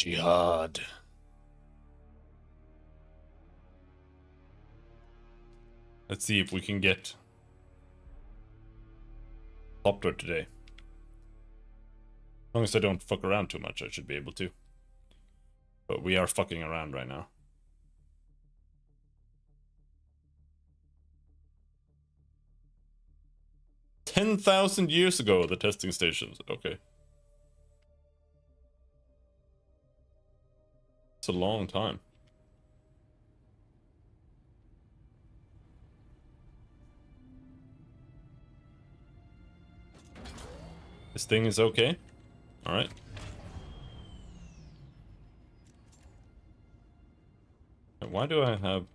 Jihad. Let's see if we can get Copter today. As long as I don't fuck around too much, I should be able to. But we are fucking around right now. $10,000 years ago, the testing stations. Okay. It's a long time. This thing is okay. Alright. Why do I have...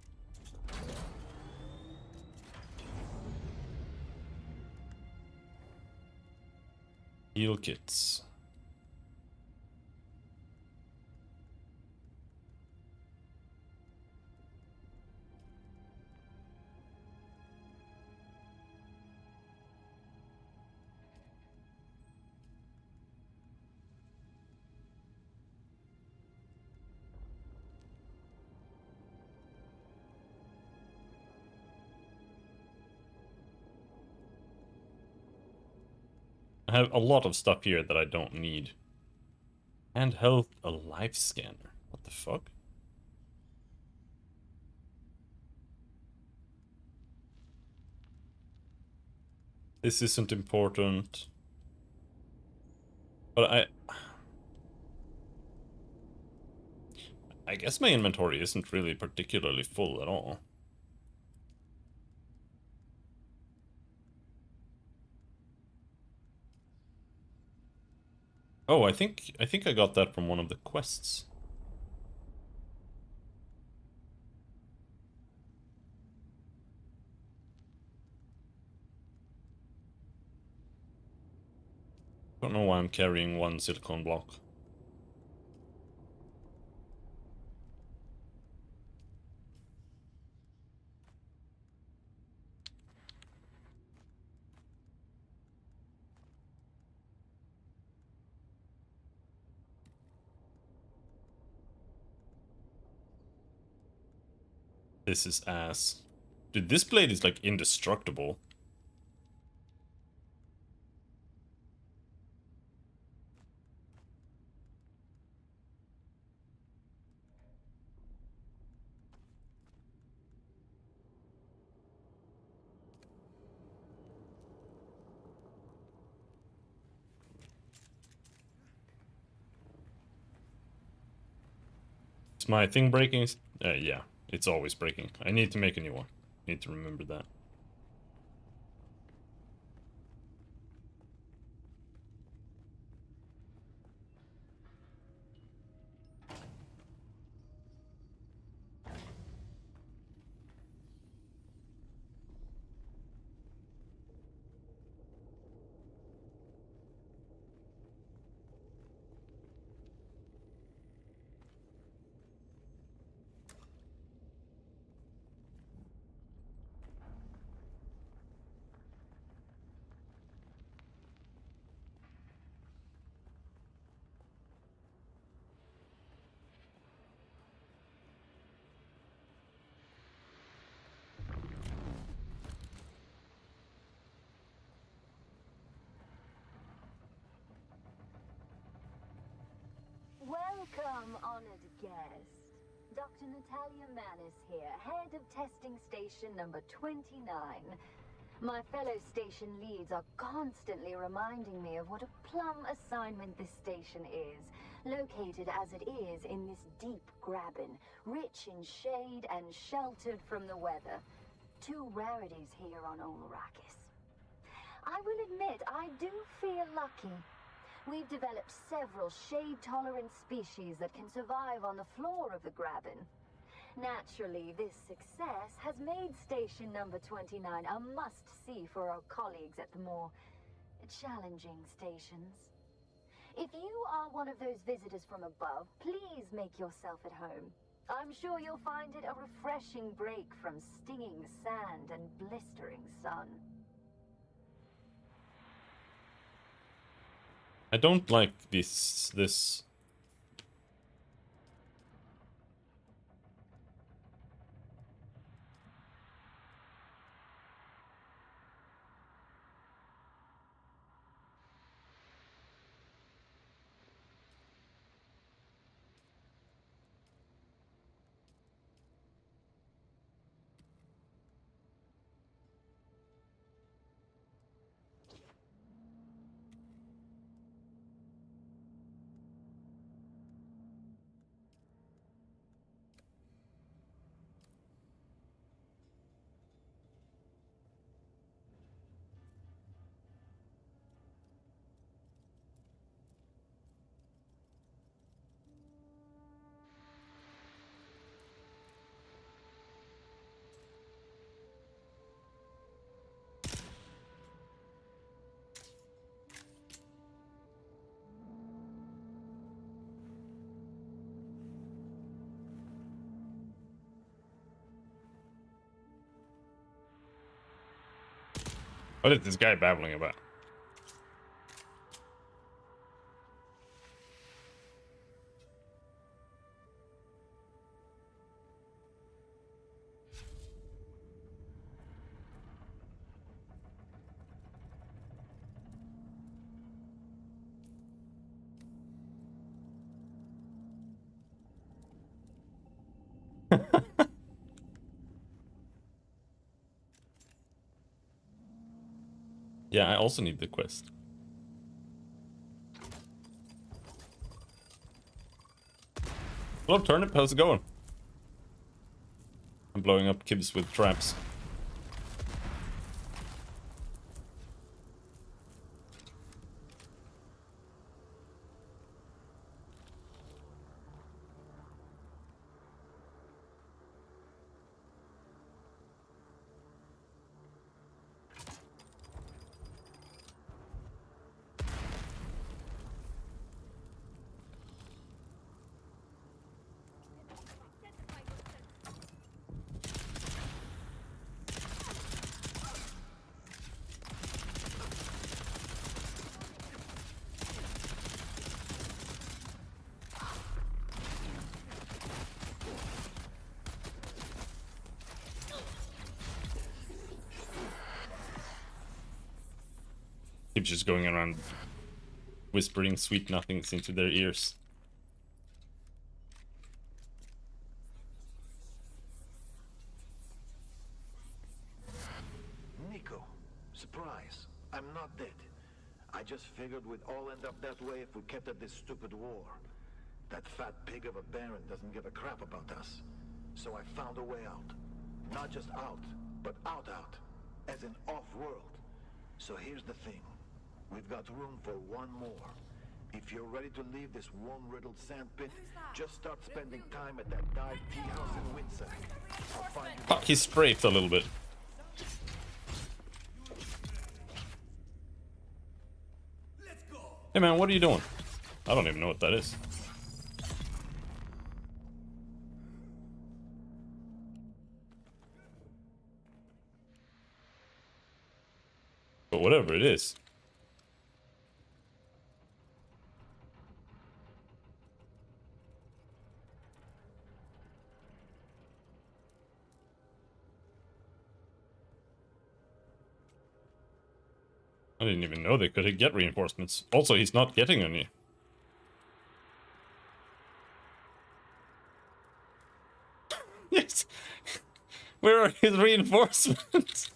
heal kits? I have a lot of stuff here that I don't need. Handheld a life scanner. What the fuck? This isn't important. But I guess my inventory isn't really particularly full at all. Oh, I think I got that from one of the quests. Don't know why I'm carrying one silicone block. This is ass. Dude, this blade is like indestructible. Is my thing breaking? Yeah, it's always breaking. I need to make a new one. Need to remember that. Welcome, honored guest. Dr. Natalia Manis here, head of testing station number 29. My fellow station leads are constantly reminding me of what a plum assignment this station is, located as it is in this deep graben, rich in shade and sheltered from the weather. Two rarities here on Arrakis. I will admit, I do feel lucky. We've developed several shade-tolerant species that can survive on the floor of the graben. Naturally, this success has made station number 29 a must-see for our colleagues at the more challenging stations. If you are one of those visitors from above, please make yourself at home. I'm sure you'll find it a refreshing break from stinging sand and blistering sun. I don't like this What is this guy babbling about? Yeah, I also need the quest. Hello, Turnip. How's it going? I'm blowing up kibs with traps. Keeps just going around whispering sweet nothings into their ears. Nico, surprise. I'm not dead. I just figured we'd all end up that way if we kept at this stupid war. That fat pig of a Baron doesn't give a crap about us. So I found a way out. Not just out, but out, as in off-world. So here's the thing. We've got room for one more. If you're ready to leave this worm-riddled sandpit, just start spending time at that dive tea house in Windsack. I'll find you. Fuck, he strafed a little bit. Hey man, what are you doing? I don't even know what that is. But whatever it is. I didn't even know they could get reinforcements. Also, he's not getting any. Yes. Where are his reinforcements?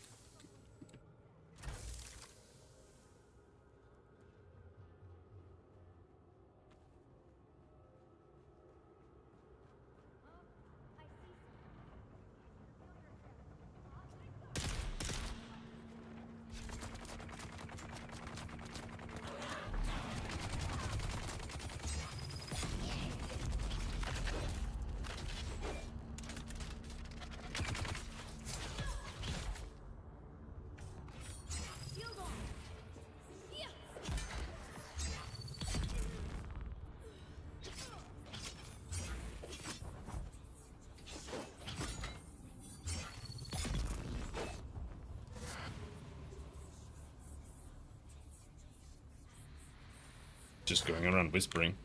Just going around whispering.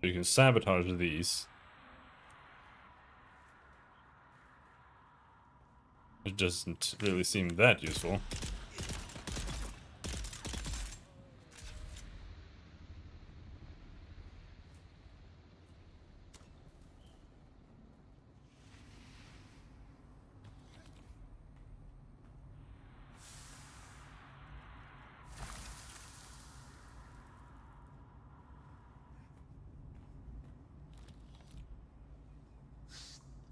You can sabotage these. It doesn't really seem that useful.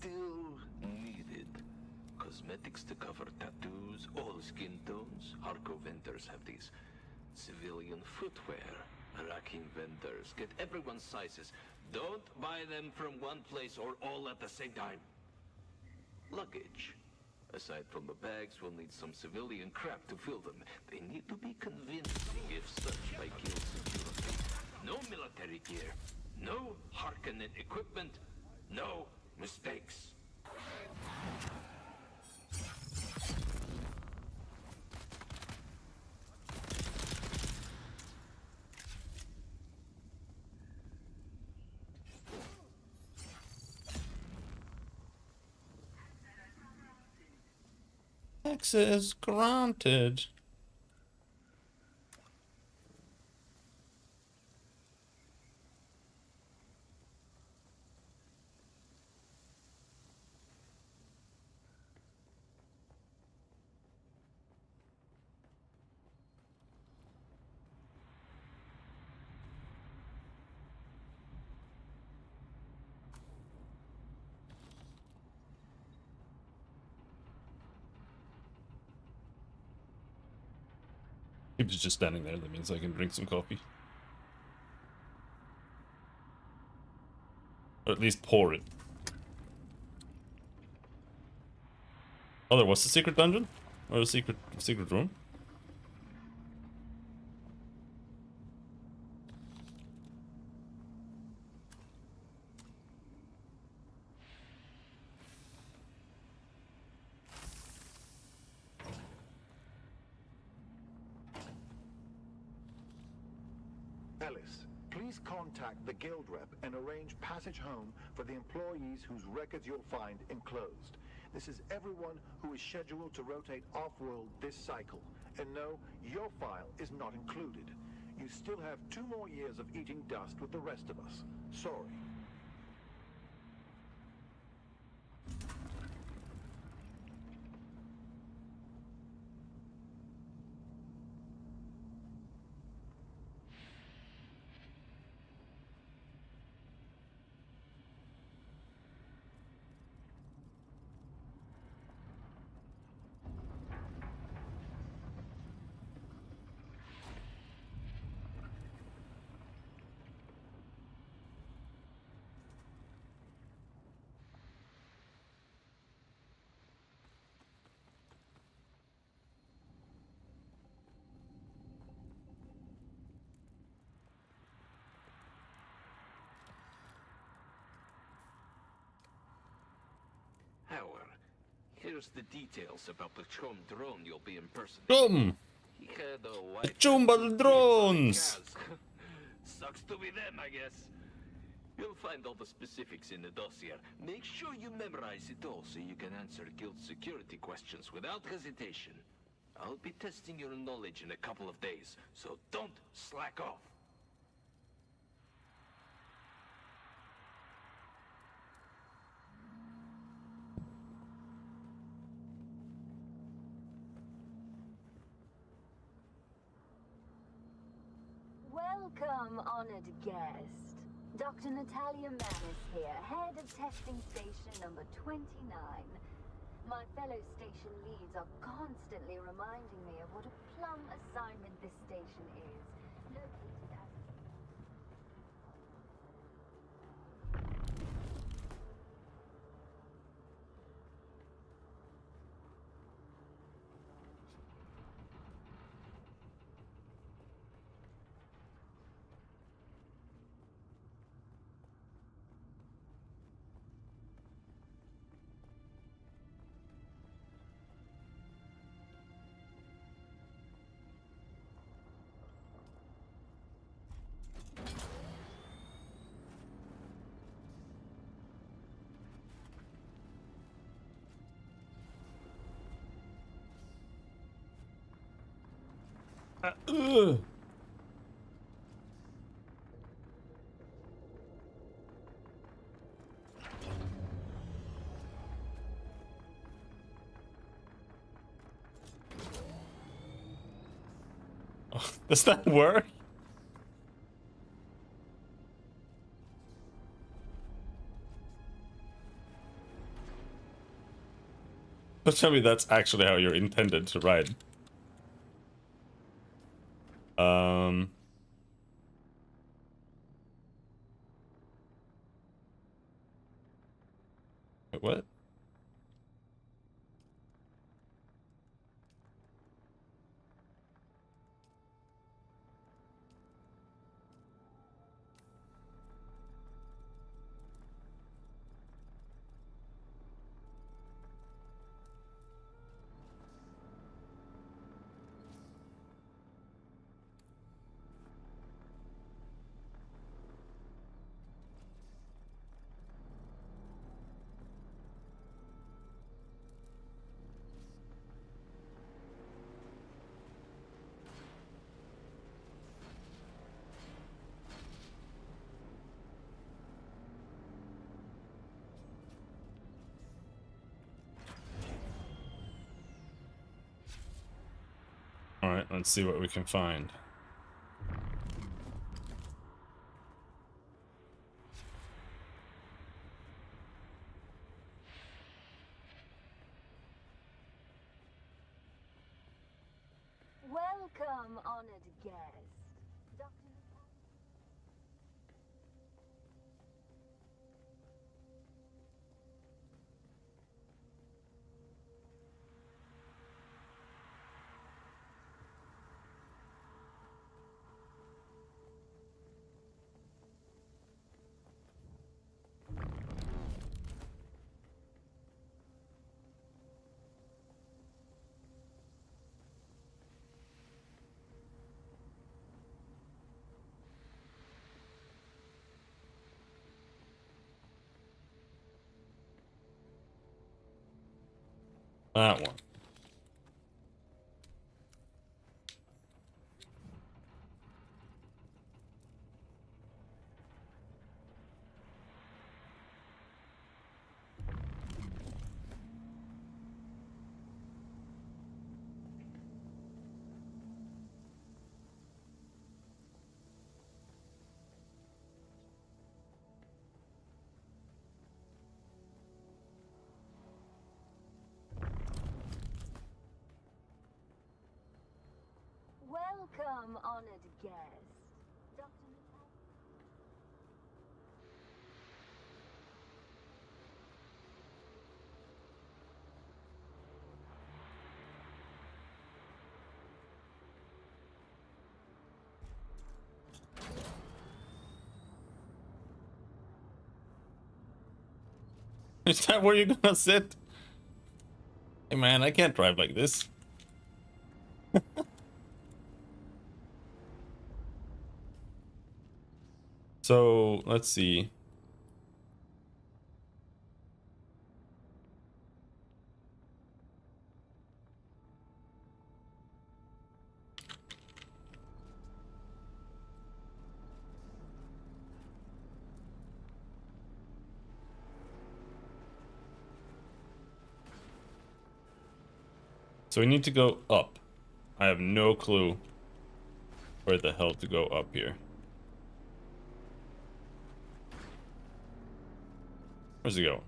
Still needed. cosmetics to cover tattoos, all skin tones. Hardcore vendors have these. Civilian footwear. Arrakis vendors get everyone's sizes. Don't buy them from one place or all at the same time. Luggage. Aside from the bags, we'll need some civilian crap to fill them. They need to be convincing if such by guild security. No military gear. No Harkonnen equipment. No mistakes. Access granted. He was just standing there. That means I can drink some coffee. Or at least pour it. Oh, there was a secret dungeon? Or a secret room? Ellis, please contact the guild rep and arrange passage home for the employees whose records you'll find enclosed. This is everyone who is scheduled to rotate off-world this cycle. And no, your file is not included. You still have 2 more years of eating dust with the rest of us. Sorry. Howard, here's the details about the Chom drone you'll be impersonating. Chom! He had a The white Chombal drones! Sucks to be them, I guess. You'll find all the specifics in the dossier. Make sure you memorize it all so you can answer guild security questions without hesitation. I'll be testing your knowledge in a couple of days, so don't slack off. Welcome, honored guest. Dr. Natalia Manis here, head of testing station number 29. My fellow station leads are constantly reminding me of what a plum assignment this station is. Located at... Ugh. Oh, does that work? Tell me that's actually how you're intended to ride. Wait, what? All right, let's see what we can find. Welcome, honored guest. Dr. That one. Welcome, honored guest. Dr. Is that where you're gonna sit? Hey man, I can't drive like this. So, let's see. So we need to go up. I have no clue where the hell to go up here. Where's he going?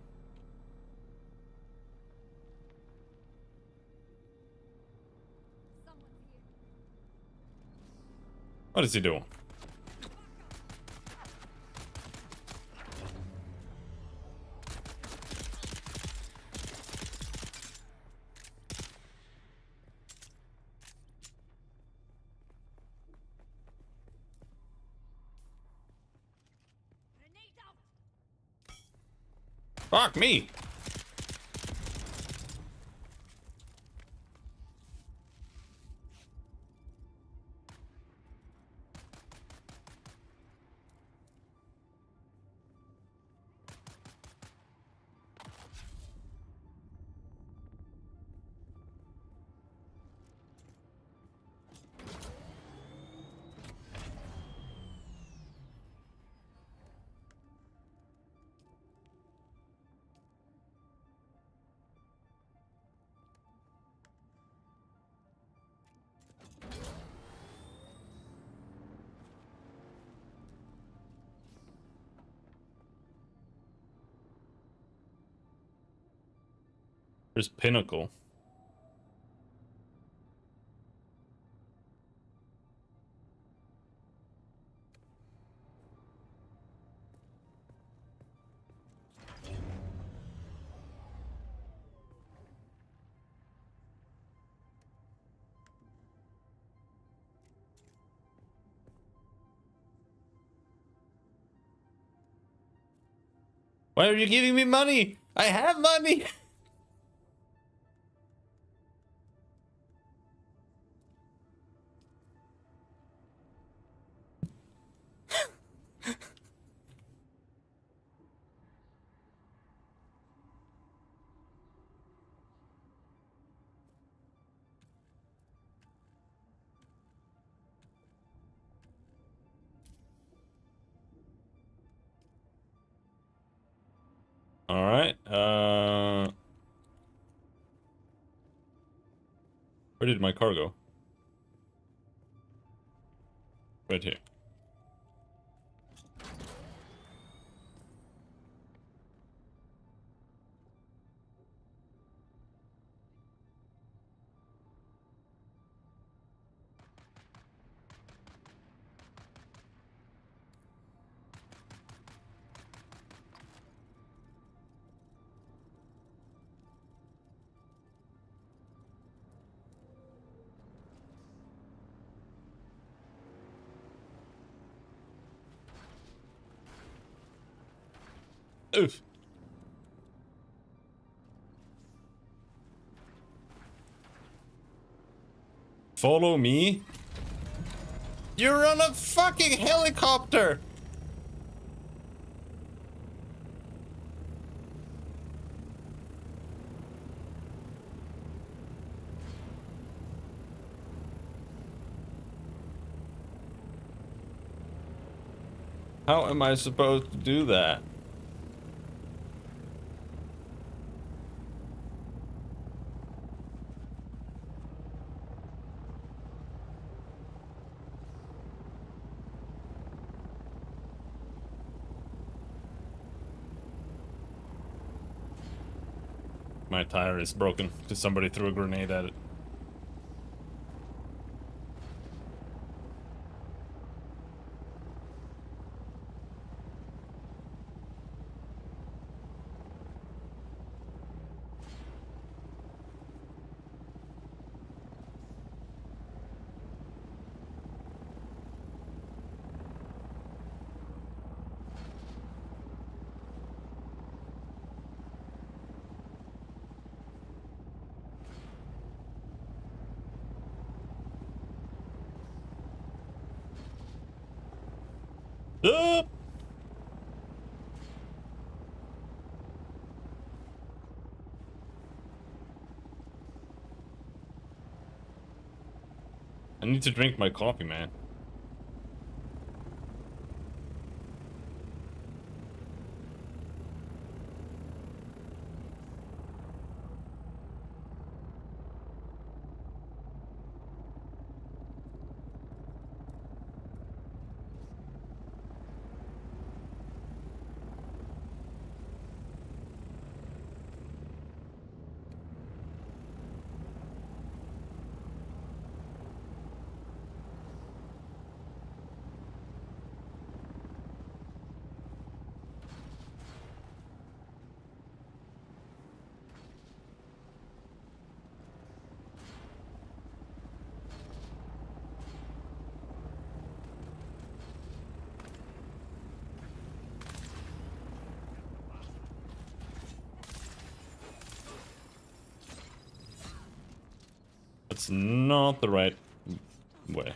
What is he doing? Fuck me! Where's Pinnacle? Why are you giving me money? I have money. All right. Where did my car go? Right here. Oof. Follow me? You're on a fucking helicopter! How am I supposed to do that? My tire is broken because somebody threw a grenade at it. Ah! I need to drink my coffee, man. That's not the right way.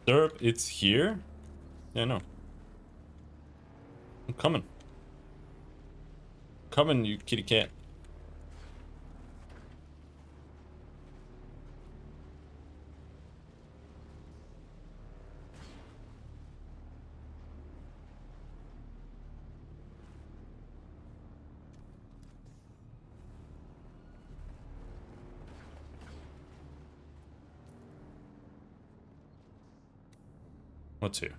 Derp, it's here? Yeah, no. I'm coming. Coming, you kitty cat. What's here?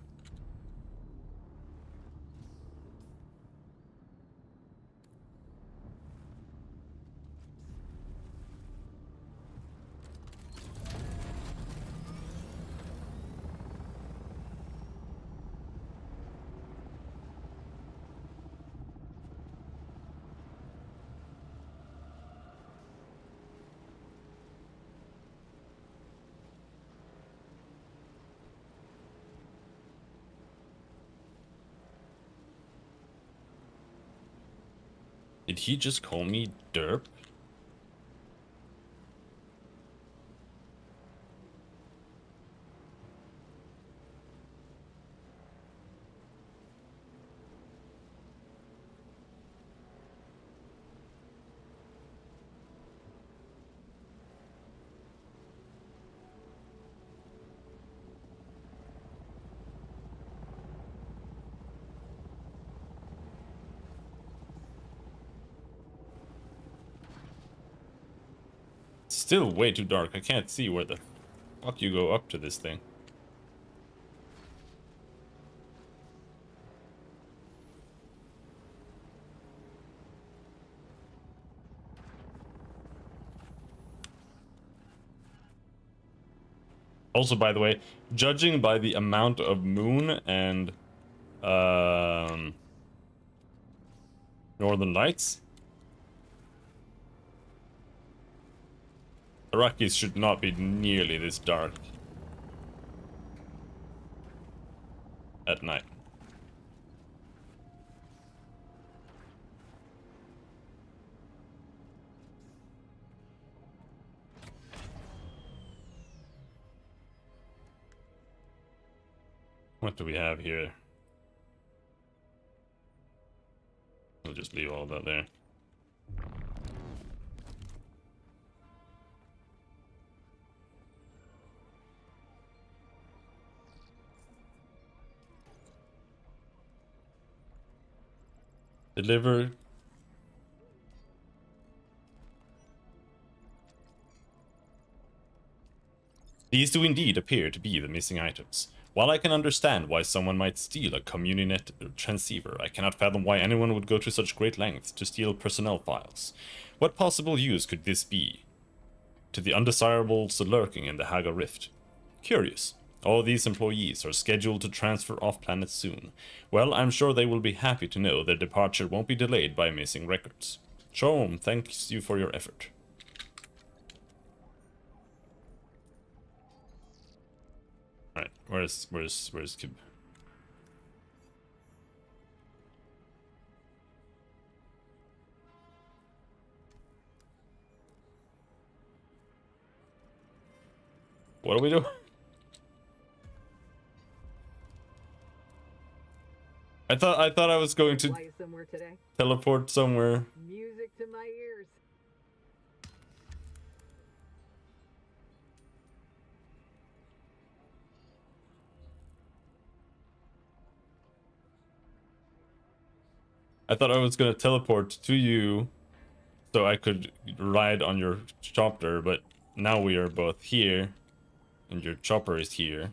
Did he just call me derp? Still way too dark. I can't see where the fuck you go up to this thing. Also, by the way, judging by the amount of moon and northern lights, Arrakis should not be nearly this dark at night. What do we have here? We'll just leave all that there. Deliver. These do indeed appear to be the missing items. While I can understand why someone might steal a Communinet transceiver, I cannot fathom why anyone would go to such great lengths to steal personnel files. What possible use could this be to the undesirables lurking in the Haga Rift? Curious. All these employees are scheduled to transfer off-planet soon. Well, I'm sure they will be happy to know their departure won't be delayed by missing records. Shalom, thanks you for your effort. Alright, where's Kib? What do we do? I thought I was going to teleport somewhere. Music to my ears. I thought I was gonna teleport to you so I could ride on your chopper, but now we are both here and your chopper is here.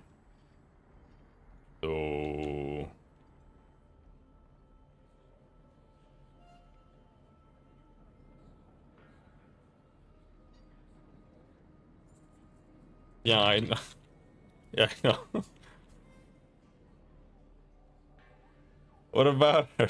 So yeah, I know. Yeah, I know. What about her?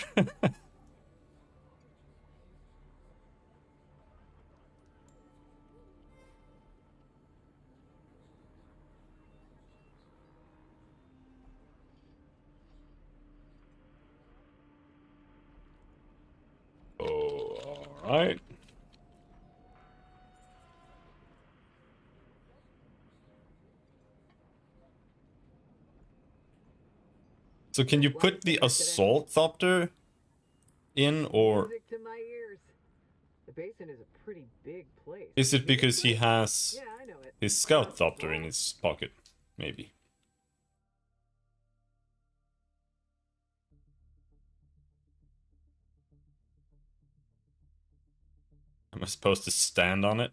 Oh, all right. So can you put the assault thopter in, or Music to my ears. The basin is a pretty big place. is it because he has Yeah, I know it. his scout thopter in his pocket? Maybe. Am I supposed to stand on it?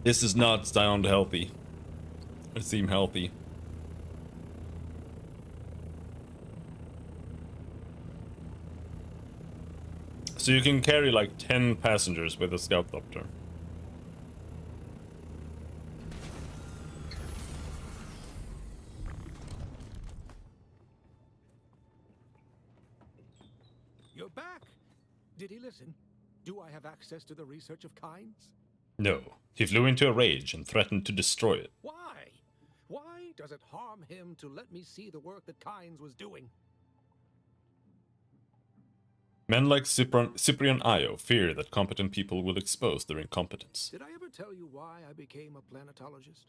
This does not sound healthy. It seem healthy. So you can carry like 10 passengers with a scout copter. You're back! Did he listen? Do I have access to the research of Kynes? No, he flew into a rage and threatened to destroy it. Why? Why does it harm him to let me see the work that Kynes was doing? Men like Cyprian Io fear that competent people will expose their incompetence. Did I ever tell you why I became a planetologist?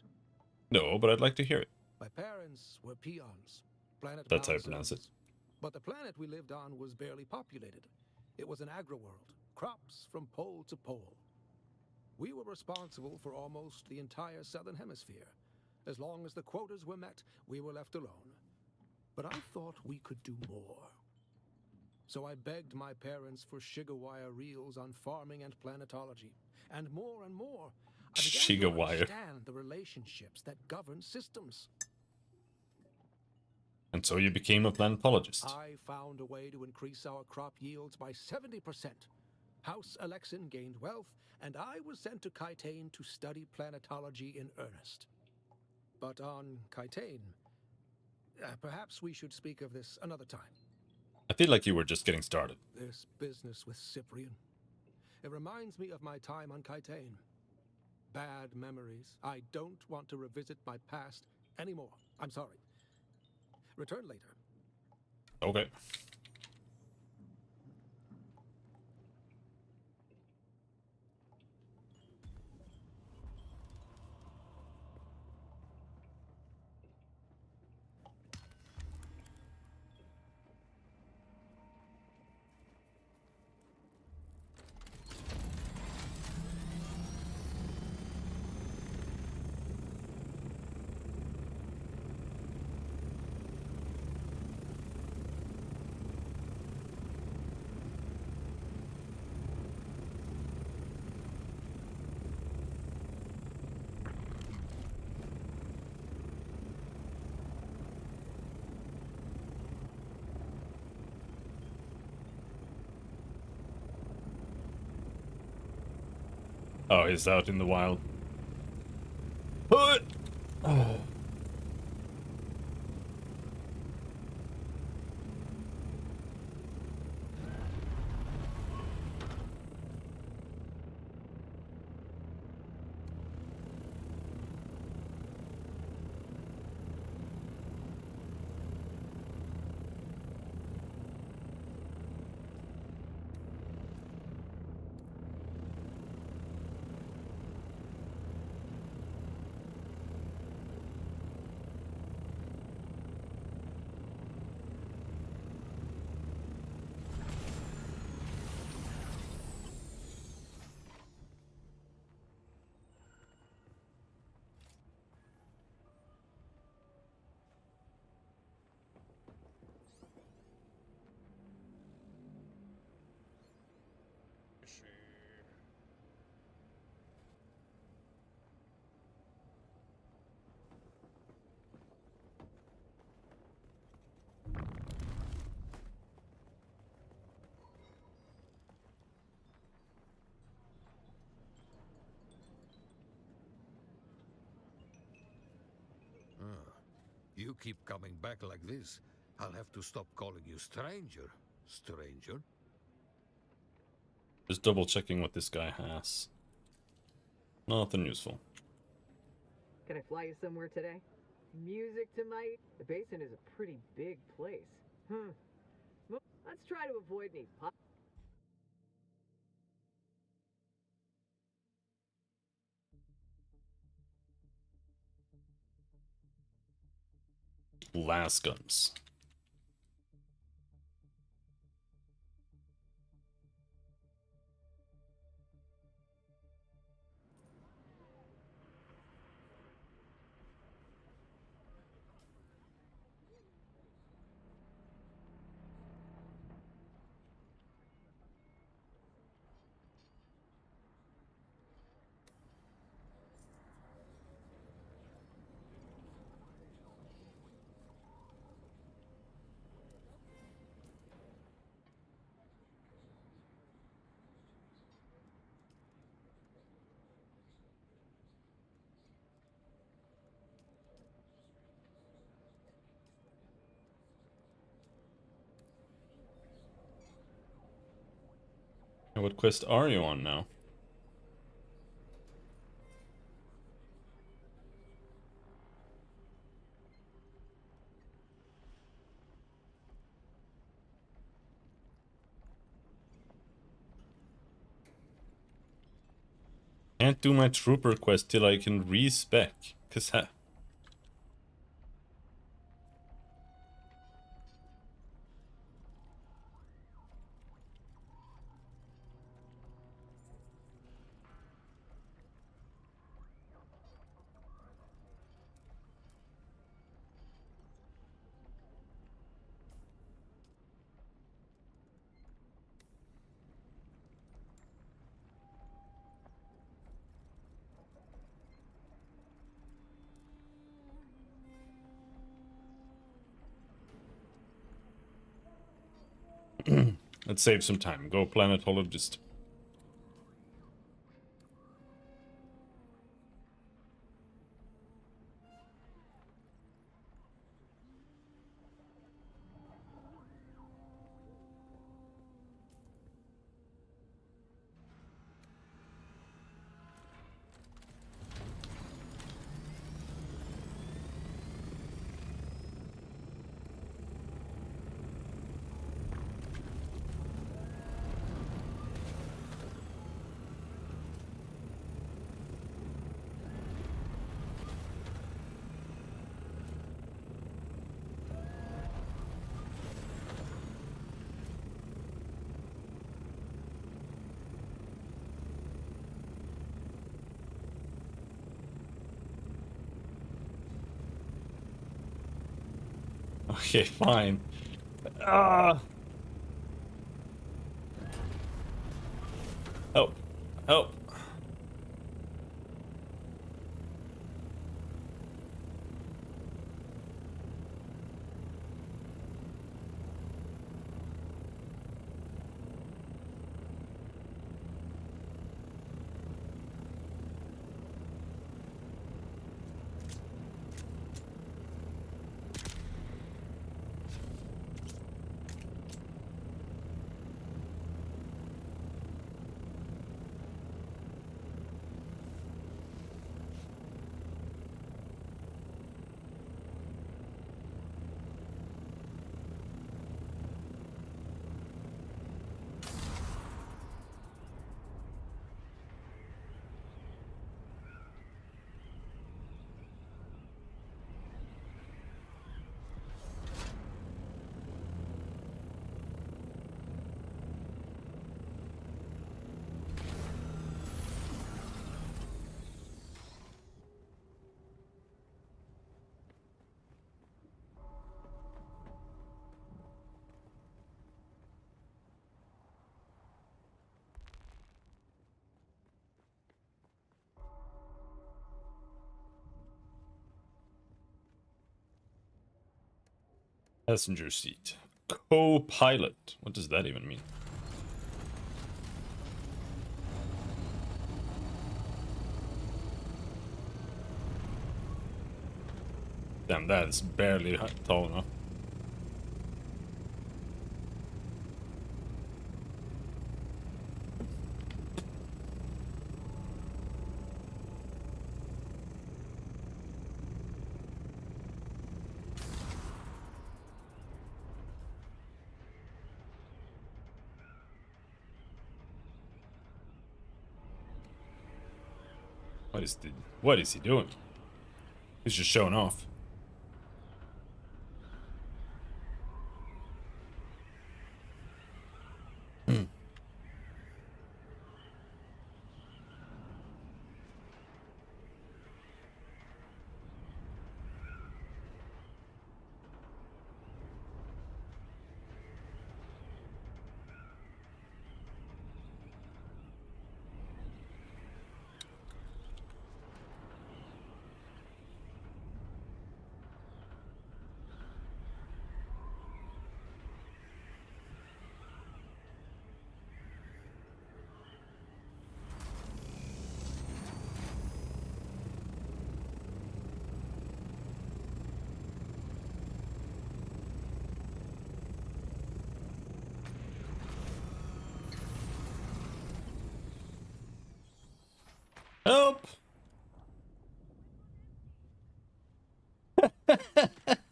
No, but I'd like to hear it. My parents were peons. Planet That's how you bound pronounce it. citizens. But the planet we lived on was barely populated. It was an agri-world, crops from pole to pole. We were responsible for almost the entire southern hemisphere. As long as the quotas were met, we were left alone. But I thought we could do more. So I begged my parents for Shigawire reels on farming and planetology. And more, I began to Shigawire. understand the relationships that govern systems. And so you became a planetologist. I found a way to increase our crop yields by 70%. House Alexin gained wealth, and I was sent to Kaitane to study planetology in earnest. But on Kaitane, perhaps we should speak of this another time. I feel like you were just getting started. This business with Cyprian. It reminds me of my time on Kaitane. Bad memories. I don't want to revisit my past anymore. I'm sorry. Return later. Okay. Oh, he's out in the wild. Oh. You keep coming back like this, I'll have to stop calling you stranger. Stranger? Just double checking what this guy has. Nothing useful. Can I fly you somewhere today? Music tonight? The basin is a pretty big place. Well, let's try to avoid any Last guns. And what quest are you on now? Can't do my trooper quest till I can respec. Cause let's save some time. Go planetologist. Okay, fine. Ah! Help! Help! Passenger seat. Co-pilot. What does that even mean? Damn, that's barely tall enough. What is he doing? He's just showing off.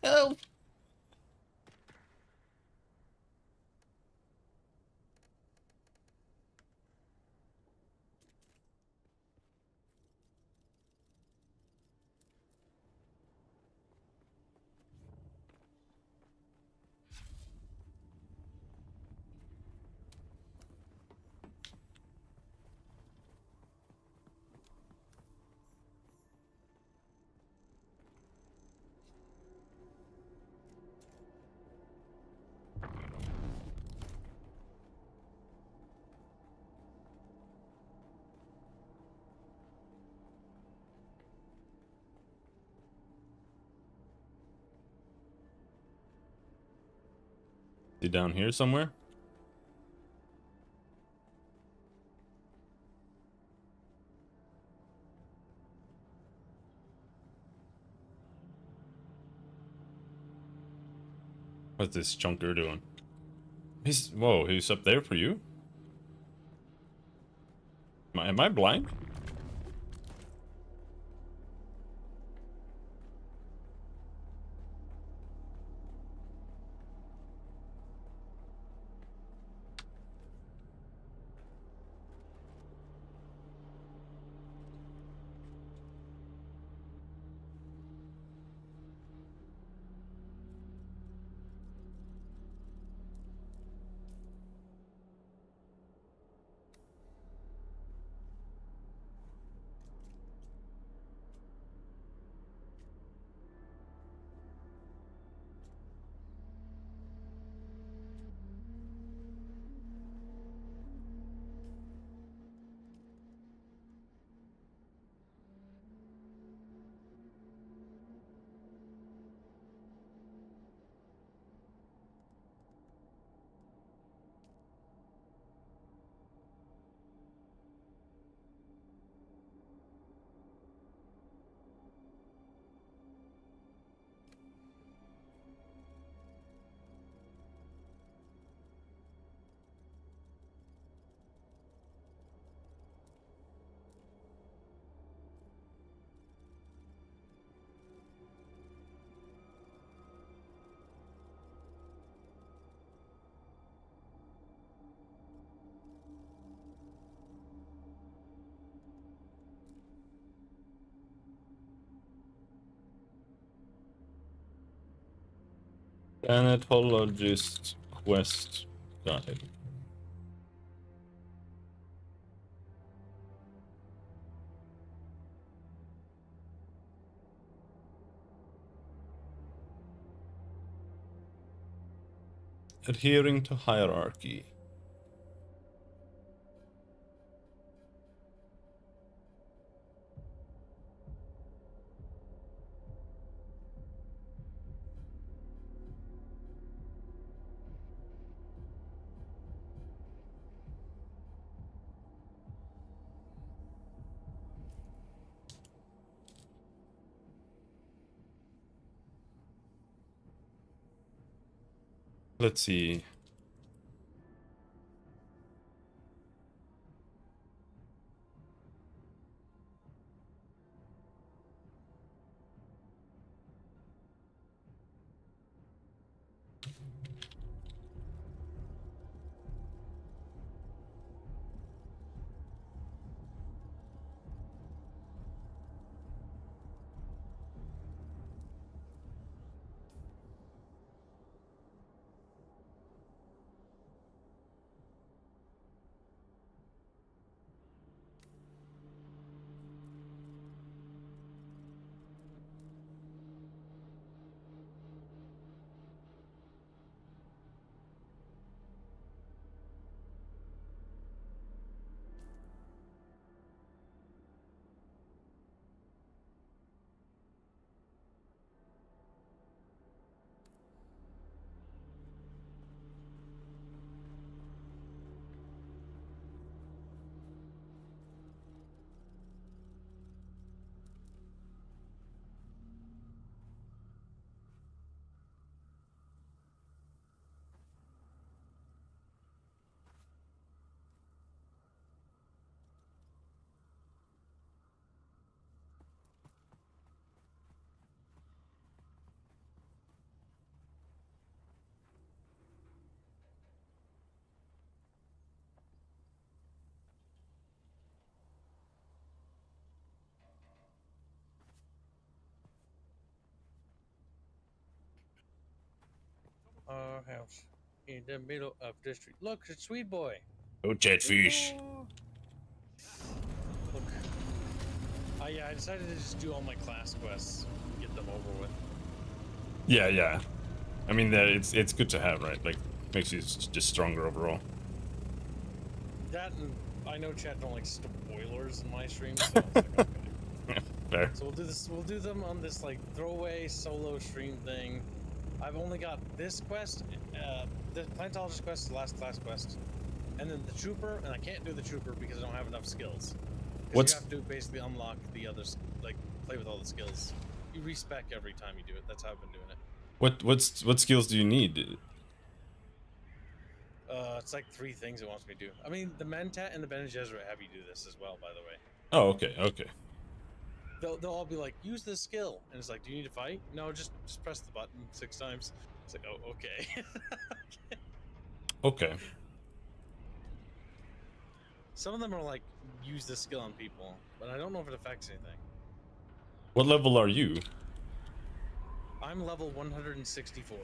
Help! Is he down here somewhere? What's this chunker doing? Whoa, he's up there for you? Am I blind? Planetologist quest guide. Adhering to hierarchy. Let's see. our house in the middle of the street. Look, it's Sweet Boy. Oh, jetfish. Oh. Look. Yeah, I decided to just do all my class quests, get them over with. Yeah, yeah. I mean, it's good to have, right? Like, makes you just stronger overall. That, and I know chat don't like spoilers in my stream, so it's like, okay. Fair. So we'll do this. We'll do them on this like throwaway solo stream thing. I've only got this quest, the Plantologist quest, the last class quest, and then the Trooper. And I can't do the Trooper because I don't have enough skills. What's You have to basically unlock the others, like play with all the skills. You respec every time you do it. That's how I've been doing it. what skills do you need? It's like 3 things it wants me to do. I mean, the Mentat and the Bene Gesserit have you do this as well, by the way. Oh, okay, okay. They'll all be like, use this skill, and it's like, do you need to fight? No, just press the button 6 times. It's like, oh, okay. Okay. Some of them are like, use this skill on people, but I don't know if it affects anything. What level are you? I'm level 164.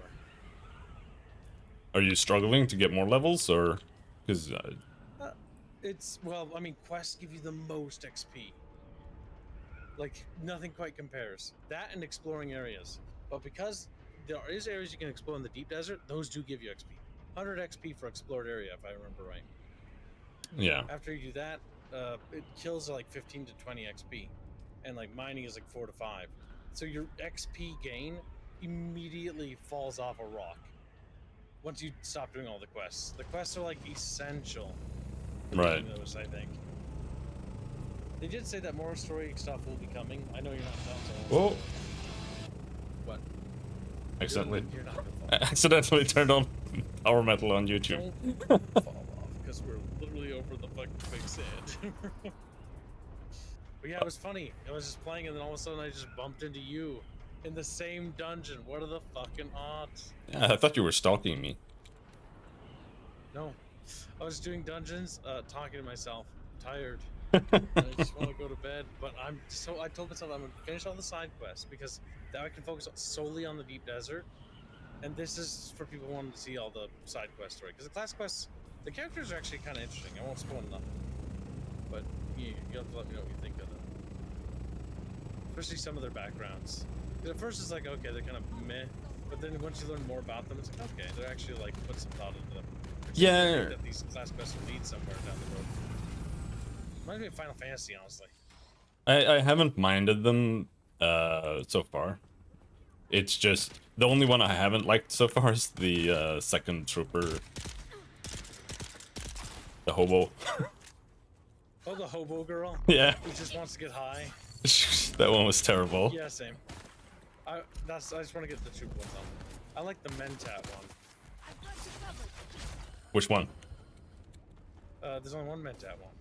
Are you struggling to get more levels, or because It's, well, I mean, quests give you the most XP. Like, nothing quite compares. That and exploring areas. But because there is areas you can explore in the deep desert, those do give you XP. 100 XP for explored area, if I remember right. yeah, After you do that, it kills like 15 to 20 XP. And like mining is like 4 to 5. So your XP gain immediately falls off a rock once you stop doing all the quests. The quests are like essential for Right. doing those, I think. They did say that more story stuff will be coming. I know you're not done. Whoa! What? Accidentally, You're not gonna fall. accidentally turned on Power Metal on YouTube. Don't fall off, because we're literally over the fucking quicksand. But yeah, it was funny. I was just playing, and then all of a sudden I just bumped into you in the same dungeon. What are the fucking odds? Yeah, I thought you were stalking me. No. I was doing dungeons, talking to myself. Tired. I just want to go to bed, but I told myself I'm gonna finish all the side quests because now I can focus solely on the deep desert. And this is for people wanting to see all the side quest story, because the class quests, the characters are actually kind of interesting. I won't spoil nothing, but you have to let me know what you think of them, especially some of their backgrounds. Because at first it's like, okay, they're kind of meh, but then once you learn more about them, it's like, okay, they're actually like put some thought into them. Yeah. That these class quests will lead somewhere down the road. Reminds me of Final Fantasy, honestly. I haven't minded them so far. It's just the only one I haven't liked so far is the second trooper, the hobo. Oh, the hobo girl? Yeah, Who just wants to get high? that one was terrible. Yeah, same. I just want to get the troop ones on. I like the Mentat one. Which one? There's only one Mentat one.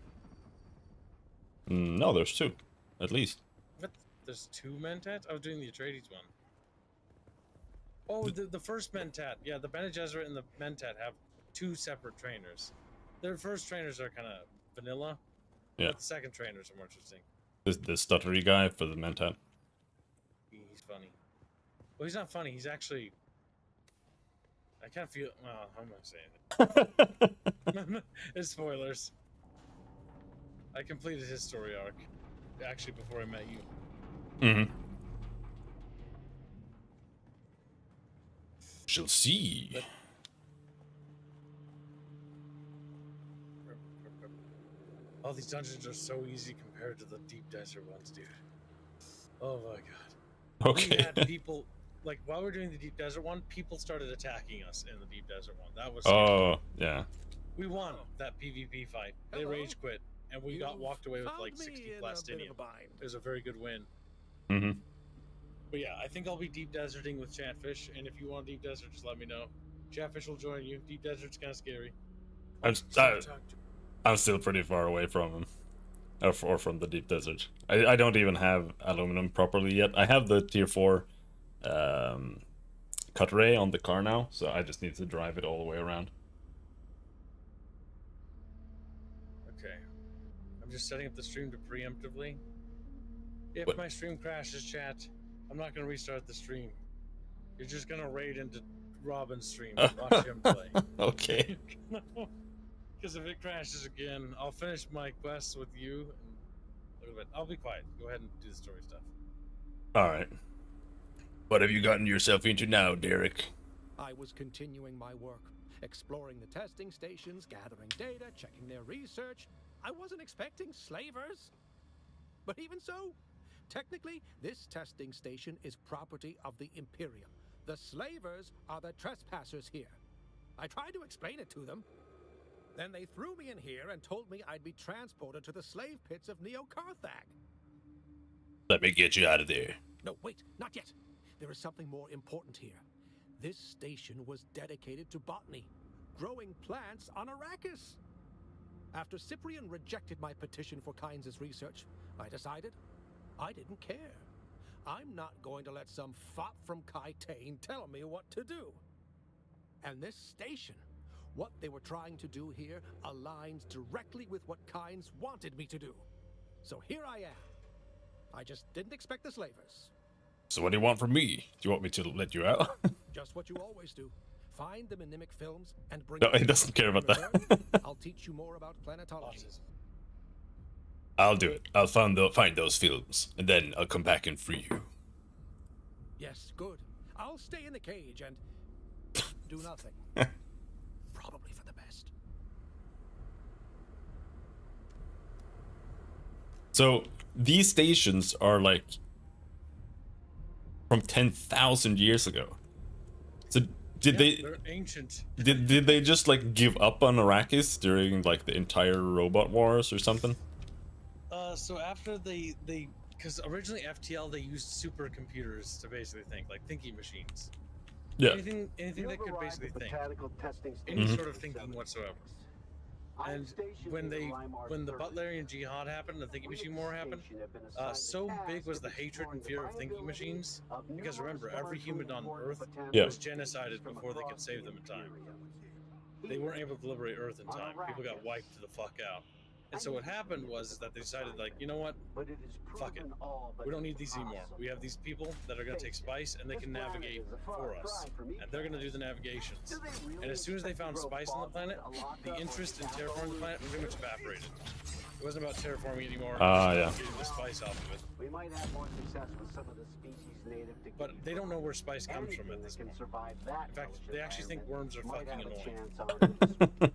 No, there's 2, at least. What? There's 2 Mentats? I was doing the Atreides one. Oh, the first Mentat. Yeah, the Bene Gesserit and the Mentat have 2 separate trainers. Their first trainers are kind of vanilla. Yeah. But the second trainers are more interesting. The stuttery guy for the Mentat. He's funny. Well, he's not funny. He's actually... I kind of feel... Well, I'm not saying it. It's spoilers. I completed his story arc. Actually, before I met you. Mm-hmm. Shall see. But- All these dungeons are so easy compared to the deep desert ones, dude. Oh my god. We Okay. had people, like, while we were doing the deep desert one, people started attacking us in the deep desert one. That was scary. Oh, yeah. We won that PvP fight. They Hello. rage quit, and we got walked away with like 60 plastinium. It was a very good win. Mm-hmm. But yeah, I think I'll be deep deserting with Chatfish, and if you want deep desert, just let me know. Chatfish will join you. Deep desert's kind of scary. I'm still pretty far away from him. Or from the deep desert. I don't even have aluminum properly yet. I have the tier 4 cut ray on the car now, so I just need to drive it all the way around. Okay. I'm just setting up the stream to preemptively. If What? my stream crashes, chat, I'm not going to restart the stream. You're just going to raid into Robin's stream and watch him play. Okay. Because if it crashes again, I'll finish my quests with you. And a little bit. I'll be quiet. Go ahead and do the story stuff. All right. What have you gotten yourself into now, Derek? I was continuing my work, exploring the testing stations, gathering data, checking their research. I wasn't expecting slavers. But even so, technically, this testing station is property of the Imperium. The slavers are the trespassers here. I tried to explain it to them. Then they threw me in here and told me I'd be transported to the slave pits of Neo-Karthag. Let me get you out of there. No, wait, not yet. There is something more important here. This station was dedicated to botany, growing plants on Arrakis. After Cyprian rejected my petition for Kynes' research, I decided I didn't care. I'm not going to let some fop from Kytane tell me what to do. And this station, what they were trying to do here, aligns directly with what Kynes wanted me to do. So here I am. I just didn't expect the slavers. So what do you want from me? Do you want me to let you out? Just what you always do. Find the mnemic films and bring No, them he to doesn't me. care about In that. return, I'll teach you more about planetology. Autism. I'll do it. I'll find those films, and then I'll come back and free you. Yes, good. I'll stay in the cage and do nothing. Probably for the best. So these stations are like from 10,000 years ago. So did They're ancient. did they just like give up on Arrakis during like the entire robot wars or something? So after they because originally FTL they used supercomputers to basically think, like thinking machines. Yeah. Anything that could basically think. Any Mhm. sort of thinking whatsoever. And when the Butlerian Jihad happened, the thinking machine war happened, so big was the hatred and fear of thinking machines, because remember, every human on Earth Yeah. was genocided before they could save them in time. They weren't able to liberate Earth in time. People got wiped the fuck out. And so what happened was that they decided, like, you know what? Fuck it. We don't need these anymore. We have these people that are going to take spice and they can navigate for us. And they're going to do the navigations. And as soon as they found spice on the planet, the interest in terraforming the planet pretty much evaporated. It wasn't about terraforming anymore. Ah, yeah. Getting the spice off of it. We might have more success with some of the species native to But they don't know where spice comes from at this can point. survive that. In fact, they actually think worms are might fucking have a annoying. chance on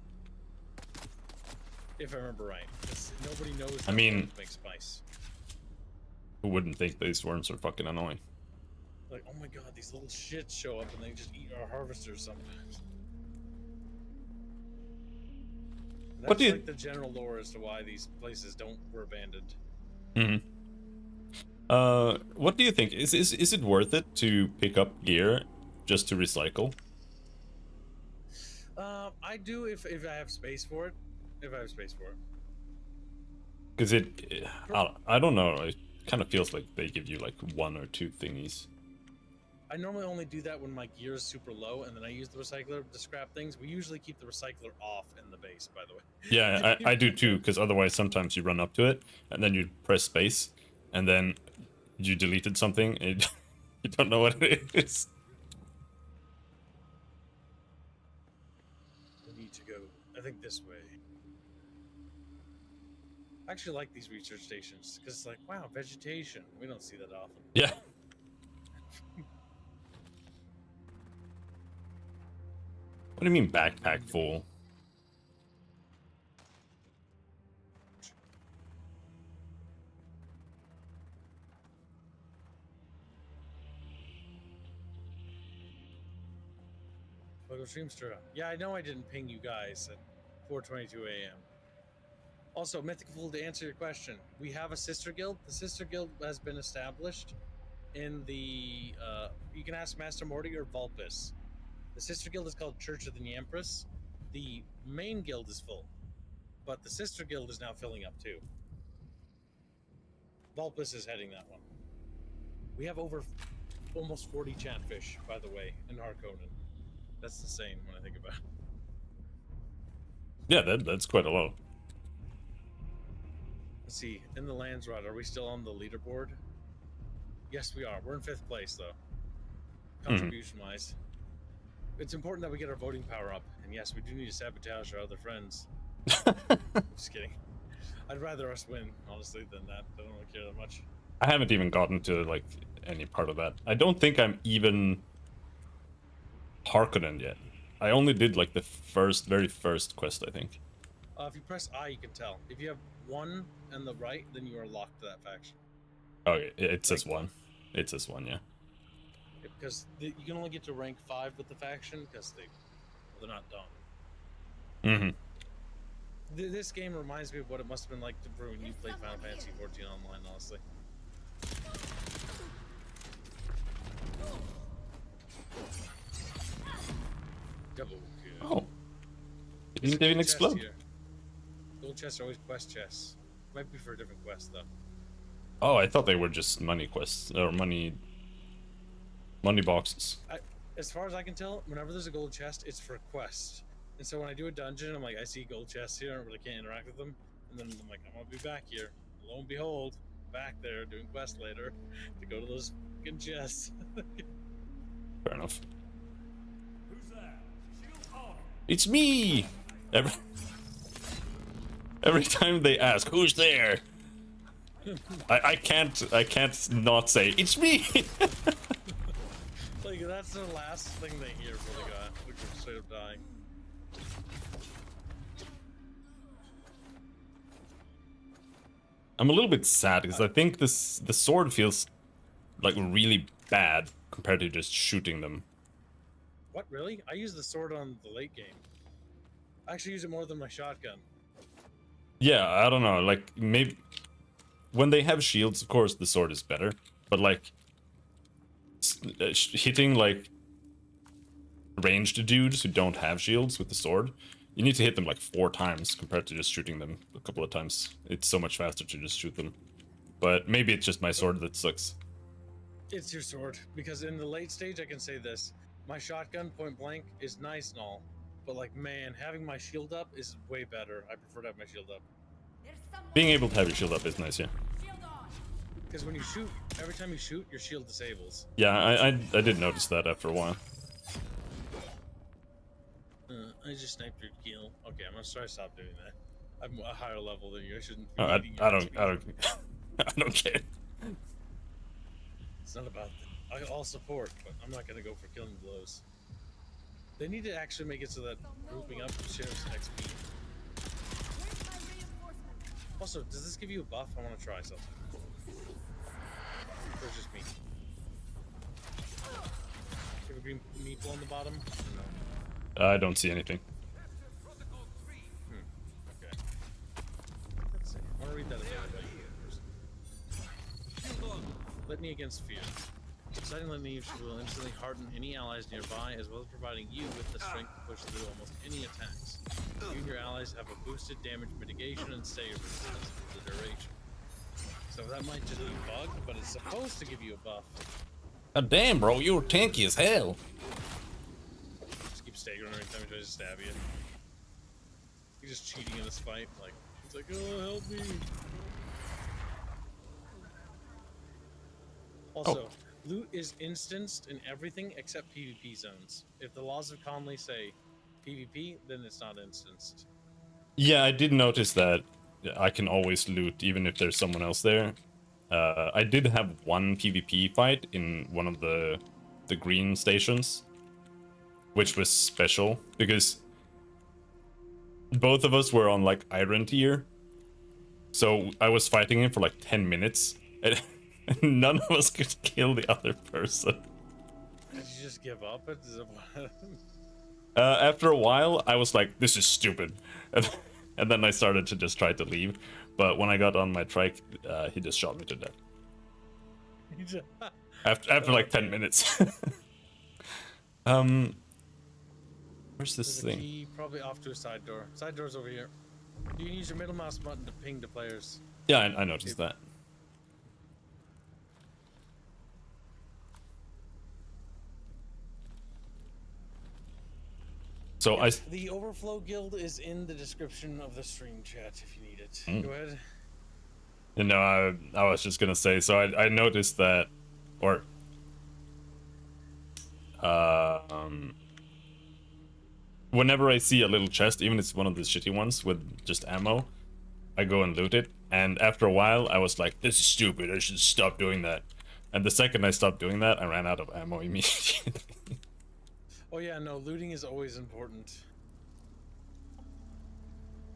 If I remember right. 'Cause nobody knows I how mean- worms make spice. Who wouldn't think these worms are fucking annoying? Like, oh my god, these little shits show up and they just eat our harvesters sometimes. That's What do you- like the general lore as to why these places were abandoned. Mm-hmm. What do you think? Is it worth it to pick up gear just to recycle? I do if I have space for it. If I have space for it. Because I don't know. It kind of feels like they give you like one or two thingies. I normally only do that when my gear is super low, and then I use the recycler to scrap things. We usually keep the recycler off in the base, by the way. Yeah, I do too. Because otherwise, sometimes you run up to it and then you press space, and then you deleted something. And you don't know what it is. We need to go, I think, this way. I actually like these research stations because it's like, wow, vegetation. We don't see that often. Yeah. What do you mean backpack full? Welcome, Streamster. Yeah, I know I didn't ping you guys at 4:22 a.m. Also, Mythical, to answer your question, we have a sister guild. The sister guild has been established in the, you can ask Master Morty or Vulpus. The sister guild is called Church of the Empress. The main guild is full, but the sister guild is now filling up too. Vulpus is heading that one. We have over almost 40 chatfish, by the way, in Harkonnen. That's insane when I think about it. Yeah, that's quite a lot. Let's see, in the Landsrod, are we still on the leaderboard? Yes, we are. We're in 5th place, though. Contribution-wise. It's important that we get our voting power up, and yes, we do need to sabotage our other friends. Just kidding. I'd rather us win, honestly, than that. I don't really care that much. I haven't even gotten to like any part of that. I don't think I'm even Harkonnen yet. I only did like the very first quest, I think. If you press I, you can tell. If you have 1 and the right, then you are locked to that faction. Okay, it says 1. It says 1, yeah. Because you can only get to rank 5 with the faction because they're not done. Mm-hmm. This game reminds me of what it must have been like for when you played Final Fantasy 14 online, honestly. Double kill. Oh. It didn't even explode. Gold chests are always quest chests. Might be for a different quest, though. Oh, I thought they were just money quests, or money boxes. As far as I can tell, whenever there's a gold chest, it's for a quest. And so when I do a dungeon, I'm like, I see gold chests here, but I can't interact with them. And then I'm like, I'm gonna be back here. Lo and behold, back there doing quest later to go to those fucking chests. Fair enough. It's me! Every time they ask, who's there? I can't not say, it's me! Like, that's the last thing they hear for the guy. They're straight up dying. I'm a little bit sad because I think the sword feels like really bad compared to just shooting them. What, really? I use the sword on the late game. I actually use it more than my shotgun. Yeah, I don't know, like, maybe... When they have shields, of course, the sword is better. But, like, hitting, like, ranged dudes who don't have shields with the sword, you need to hit them, like, 4 times compared to just shooting them a couple of times. It's so much faster to just shoot them. But maybe it's just my sword that sucks. It's your sword, because in the late stage, I can say this. My shotgun, point blank, is nice and all. But, like, man, having my shield up is way better. I prefer to have my shield up. Being able to have your shield up is nice, yeah. Because when you shoot, every time you shoot, your shield disables. Yeah, I did notice that after a while. I just sniped your kill. Okay, I'm gonna try to stop doing that. I'm a higher level than you. I shouldn't. Be I eating your don't XP. I don't care. It's not about that. I'll support, but I'm not gonna go for killing blows. They need to actually make it so that grouping up shares XP. Also, does this give you a buff? I want to try something. Or it's just me? Do you have a green meeple on the bottom? No. I don't see anything. Okay. Let's see. I want to read that again. Litany against fear. Reciting litany will instantly harden any allies nearby, as well as providing you with the strength to push through almost any attacks. You and your allies have a boosted damage mitigation and save resistance for the duration. So that might just be bugged, but it's supposed to give you a buff. God damn, bro, you're tanky as hell. Just keep staggering every time he tries to stab you. He's just cheating in this fight. Like, it's like, oh, help me. Also, loot is instanced in everything except PvP zones. If the laws of Conley say PvP, then it's not instanced. Yeah, I did notice that I can always loot even if there's someone else there. I did have one PvP fight in one of the green stations, which was special because both of us were on like iron tier. So I was fighting him for like 10 minutes and none of us could kill the other person. Did you just give up? After a while, I was like, this is stupid. And then I started to just try to leave. But when I got on my trike, he just shot me to death. After like 10 minutes. Where's this There's a thing? key, probably off to a side door. Side door's over here. You can use your middle mouse button to ping to players. Yeah, I noticed that. So Yeah, the Overflow Guild is in the description of the stream chat if you need it. Go ahead. You know, I was just gonna say, so I noticed that, or whenever I see a little chest, even if it's one of the shitty ones with just ammo, I go and loot it. And after a while, I was like, this is stupid, I should stop doing that. And the second I stopped doing that, I ran out of ammo immediately. Oh yeah, no, looting is always important.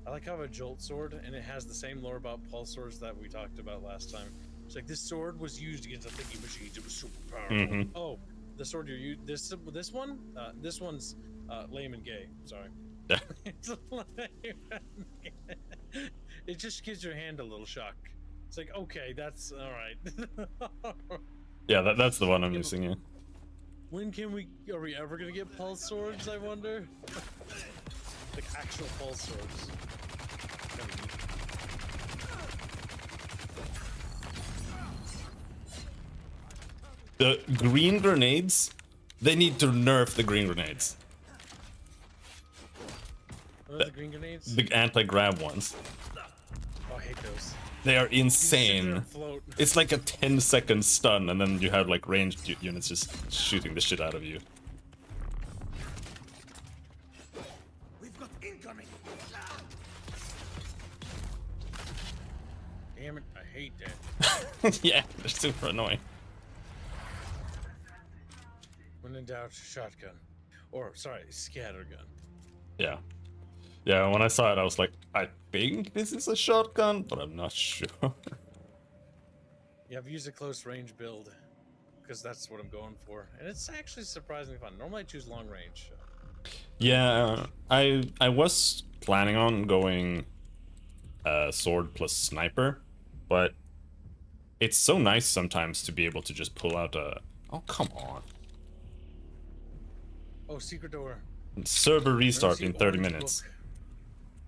I like how I have a jolt sword, and it has the same lore about pulse swords that we talked about last time. It's like, this sword was used against the thinking machines, it was super powerful. Oh, the sword you're using, this one's lame and gay, sorry. It's lame and gay. It just gives your hand a little shock. It's like, okay, that's alright. Yeah, that's the one I'm using, yeah. When are we ever gonna get pulse swords, I wonder? Like actual pulse swords. The green grenades, they need to nerf the green grenades. What are the green grenades? The anti-grab ones. Oh, I hate those. They are insane. It's like a 10-second stun, and then you have like ranged units just shooting the shit out of you. We've got incoming. Damn it, I hate that. Yeah, they're super annoying. When in doubt, shotgun. Or, sorry, scattergun. Yeah. Yeah, when I saw it, I was like, I think this is a shotgun, but I'm not sure. Yeah, I've used a close range build, because that's what I'm going for. And it's actually surprisingly fun. Normally I choose long range. Yeah, I was planning on going sword plus sniper, but it's so nice sometimes to be able to just pull out a... Oh, come on. Oh, secret door. Server restart in 30 minutes. Book.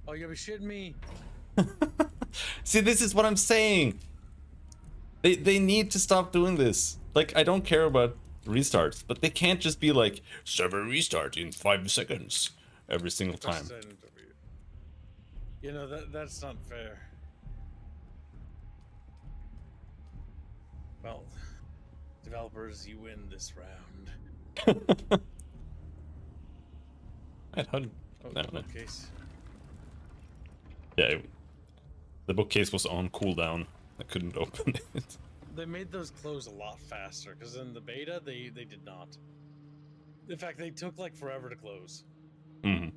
Oh, you gotta be shitting me. See, this is what I'm saying. They need to stop doing this. Like, I don't care about restarts, but they can't just be like, server restart in 5 seconds every single time. You know, that's not fair. Well, developers, you win this round. I'd hug. Oh, No. bookcase. Yeah, the bookcase was on cooldown. I couldn't open it. They made those close a lot faster, because in the beta, they did not. In fact, they took like forever to close. Mm-hmm.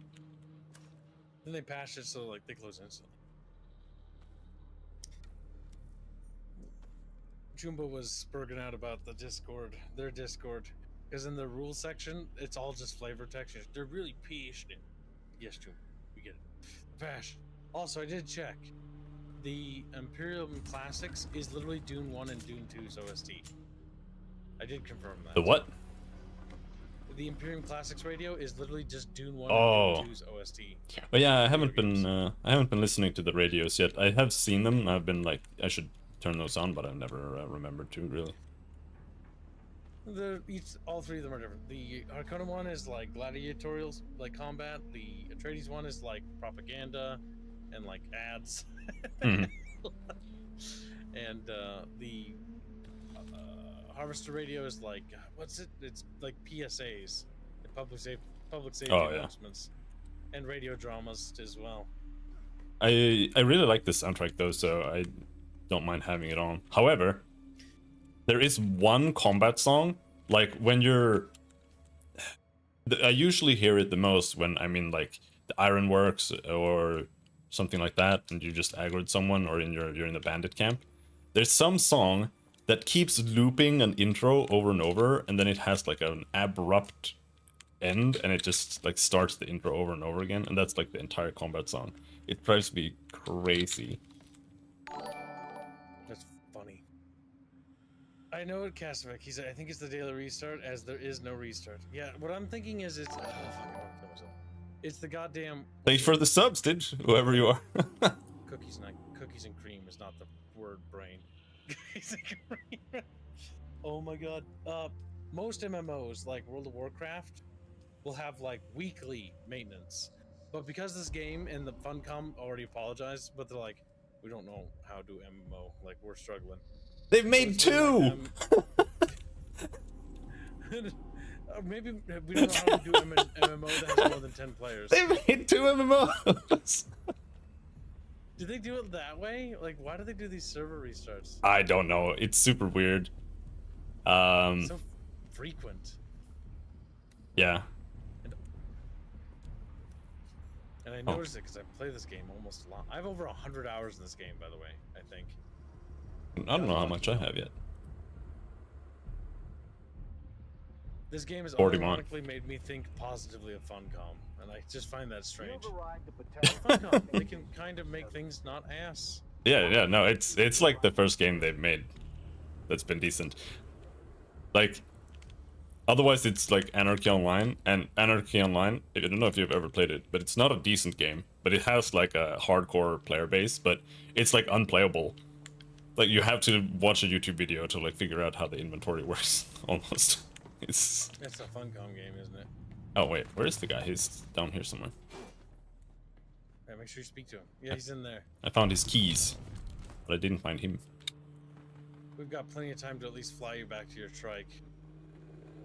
Then they patched it so like they close instantly. Jumbo was spurging out about the Discord, their Discord, because in the rules section, it's all just flavor text. They're really passionate. Yes, Jumbo, we get it. Passion. Also, I did check. The Imperium Classics is literally Dune 1 and Dune 2's OST. I did confirm that. The what? The Imperium Classics radio is literally just Dune 1 and Dune 2's OST. But yeah, I haven't been listening to the radios yet. I have seen them. I've been like, I should turn those on, but I've never remembered to really. All three of them are different. The Harkonnen one is like gladiatorial, like combat. The Atreides one is like propaganda and like ads. Mm-hmm. And the Harvester radio is like, what's it? It's like PSAs, public safety announcements, and radio dramas as well. I really like the soundtrack though, so I don't mind having it on. However, there is one combat song, like when you're... I usually hear it the most when I'm in like the Ironworks or something like that, and you just aggroed someone, or you're in the bandit camp. There's some song that keeps looping an intro over and over, and then it has like an abrupt end, and it just like starts the intro over and over again, and that's like the entire combat song. It drives me crazy. That's funny. I know what Castovac, he said, I think it's the daily restart, as there is no restart. Yeah, what I'm thinking is it's... Oh, fuck, I want to kill myself. It's the goddamn... Thanks for the subs, Stitch, whoever you are. Cookies and cream is not the word brain. Cookies and cream. Oh my god. Most MMOs, like World of Warcraft, will have like weekly maintenance. But because this game and the Funcom already apologized, but they're like, we don't know how to do MMO. Like, we're struggling. They've made two! Maybe we don't know how to do MMO that has more than 10 players. They made 2 MMOs. Did they do it that way? Like, why do they do these server restarts? I don't know. It's super weird. So frequent. Yeah. And I noticed it because I play this game almost a lot. I have over 100 hours in this game, by the way, I think. I don't know how much I have yet. This game has 41. ironically made me think positively of Funcom, and I just find that strange. You've arrived at Patel. Funcom, they can kind of make things not ass. Yeah, no, it's like the first game they've made that's been decent. Like, otherwise it's like Anarchy Online, and Anarchy Online, I don't know if you've ever played it, but it's not a decent game, but it has like a hardcore player base, but it's like unplayable. Like, you have to watch a YouTube video to like figure out how the inventory works, almost. It's a Funcom game, isn't it? Oh wait, where is the guy? He's down here somewhere. Alright, make sure you speak to him. Yeah, he's in there. I found his keys, but I didn't find him. We've got plenty of time to at least fly you back to your trike.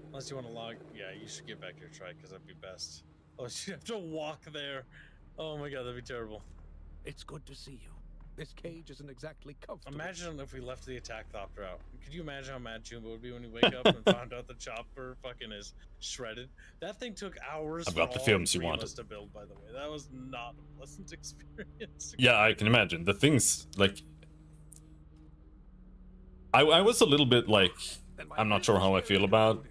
Unless you want to log... Yeah, you should get back to your trike, because that'd be best. Oh, you have to walk there. Oh my god, that'd be terrible. It's good to see you. This cage isn't exactly comfortable. Imagine if we left the attack thopter out. Could you imagine how mad Chumba would be when you wake up and found out the chopper fucking is shredded? That thing took hours I've for got the all films you 3 of wanted us to build, by the way. That was not a pleasant experience. Yeah, I can imagine. The things, like... I was a little bit like... I'm not sure how I feel about...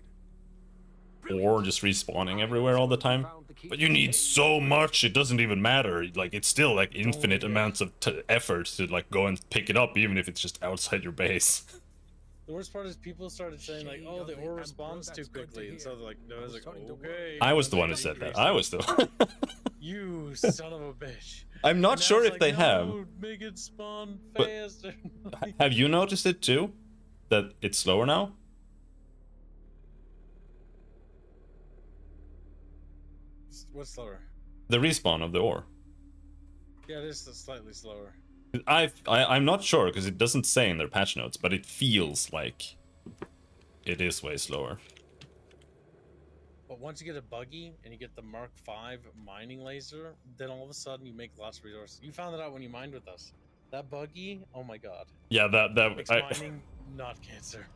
or just respawning everywhere all the time. But you need so much, it doesn't even matter. Like, it's still like infinite amounts of effort to like go and pick it up, even if it's just outside your base. The worst part is people started saying like, "Oh, the ore responds too quickly," and so like, no, I was like, "Okay." I was the one who said that. I was the one. You son of a bitch. I'm not sure if they have. Make it spawn But faster. have you noticed it too? That it's slower now? What's slower? The respawn of the ore. Yeah, it is slightly slower. I'm not sure because it doesn't say in their patch notes, but it feels like it is way slower. But once you get a buggy and you get the Mark V mining laser, then all of a sudden you make lots of resources. You found that out when you mined with us. That buggy, oh my god. Yeah, that makes mining not cancer.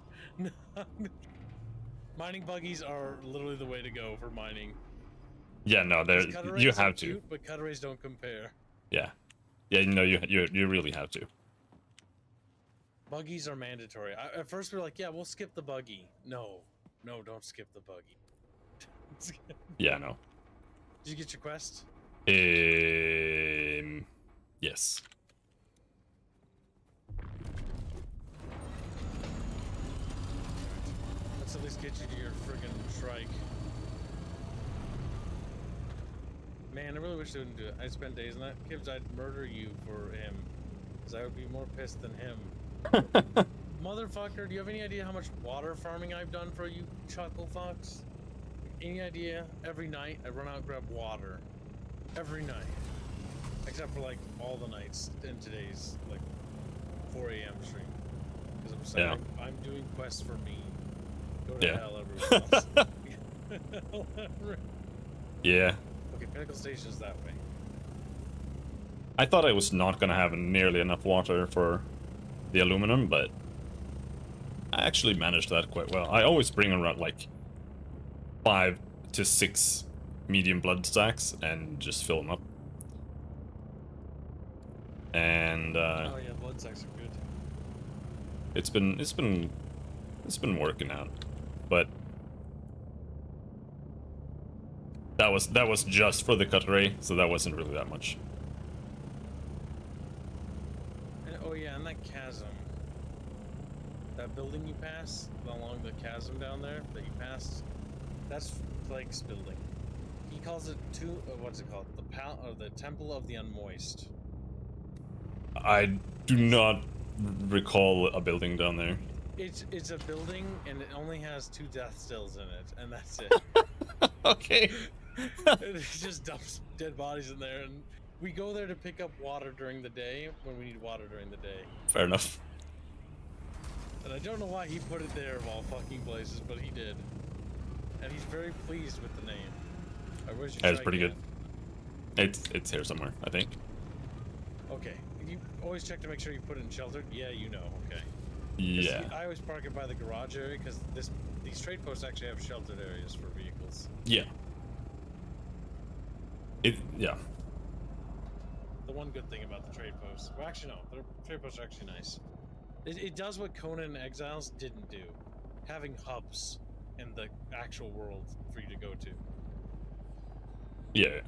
Mining buggies are literally the way to go for mining. Yeah, no, you have to. Cute, but cutaways don't compare. Yeah, yeah, no, you really have to. Buggies are mandatory. At first we were like, yeah, we'll skip the buggy. No, don't skip the buggy. Yeah, no. Did you get your quest? Yes. Let's at least get you to your friggin' trike. Man, I really wish they wouldn't do it. I'd spend days on that. Kibbs, I'd murder you for him. Because I would be more pissed than him. Motherfucker, do you have any idea how much water farming I've done for you, Chuckle Fox? Any idea? Every night, I run out and grab water. Every night. Except for, like, all the nights in today's, like, 4 a.m. stream. Because I'm saying, I'm doing quests for me. Go to hell, everyone else. Yeah. Okay, Pinnacle Station is that way. I thought I was not gonna have nearly enough water for the aluminum, but I actually managed that quite well. I always bring around like 5 to 6 medium blood stacks and just fill them up. And oh yeah, blood stacks are good. It's been working out, but that was just for the cut array, so that wasn't really that much. And, oh yeah, and that chasm, that building you passed along the chasm down there that you passed, that's Blake's building. He calls it what's it called? The Temple of the Unmoist. I do not recall a building down there. It's a building and it only has 2 death stills in it, and that's it. Okay. It just dumps dead bodies in there, and we go there to pick up water during the day when we need water during the day. Fair enough. And I don't know why he put it there of all fucking places, but he did. and he's very pleased with the name. Where's your That's trike pretty at? good. It's here somewhere, I think. Okay. You always check to make sure you put it in sheltered? Yeah, you know, okay. Yeah. I always park it by the garage area because these trade posts actually have sheltered areas for vehicles. Yeah. Yeah. The one good thing about the trade posts. Well, actually, no. The trade posts are actually nice. It does what Conan and Exiles didn't do. Having hubs in the actual world for you to go to. Yeah.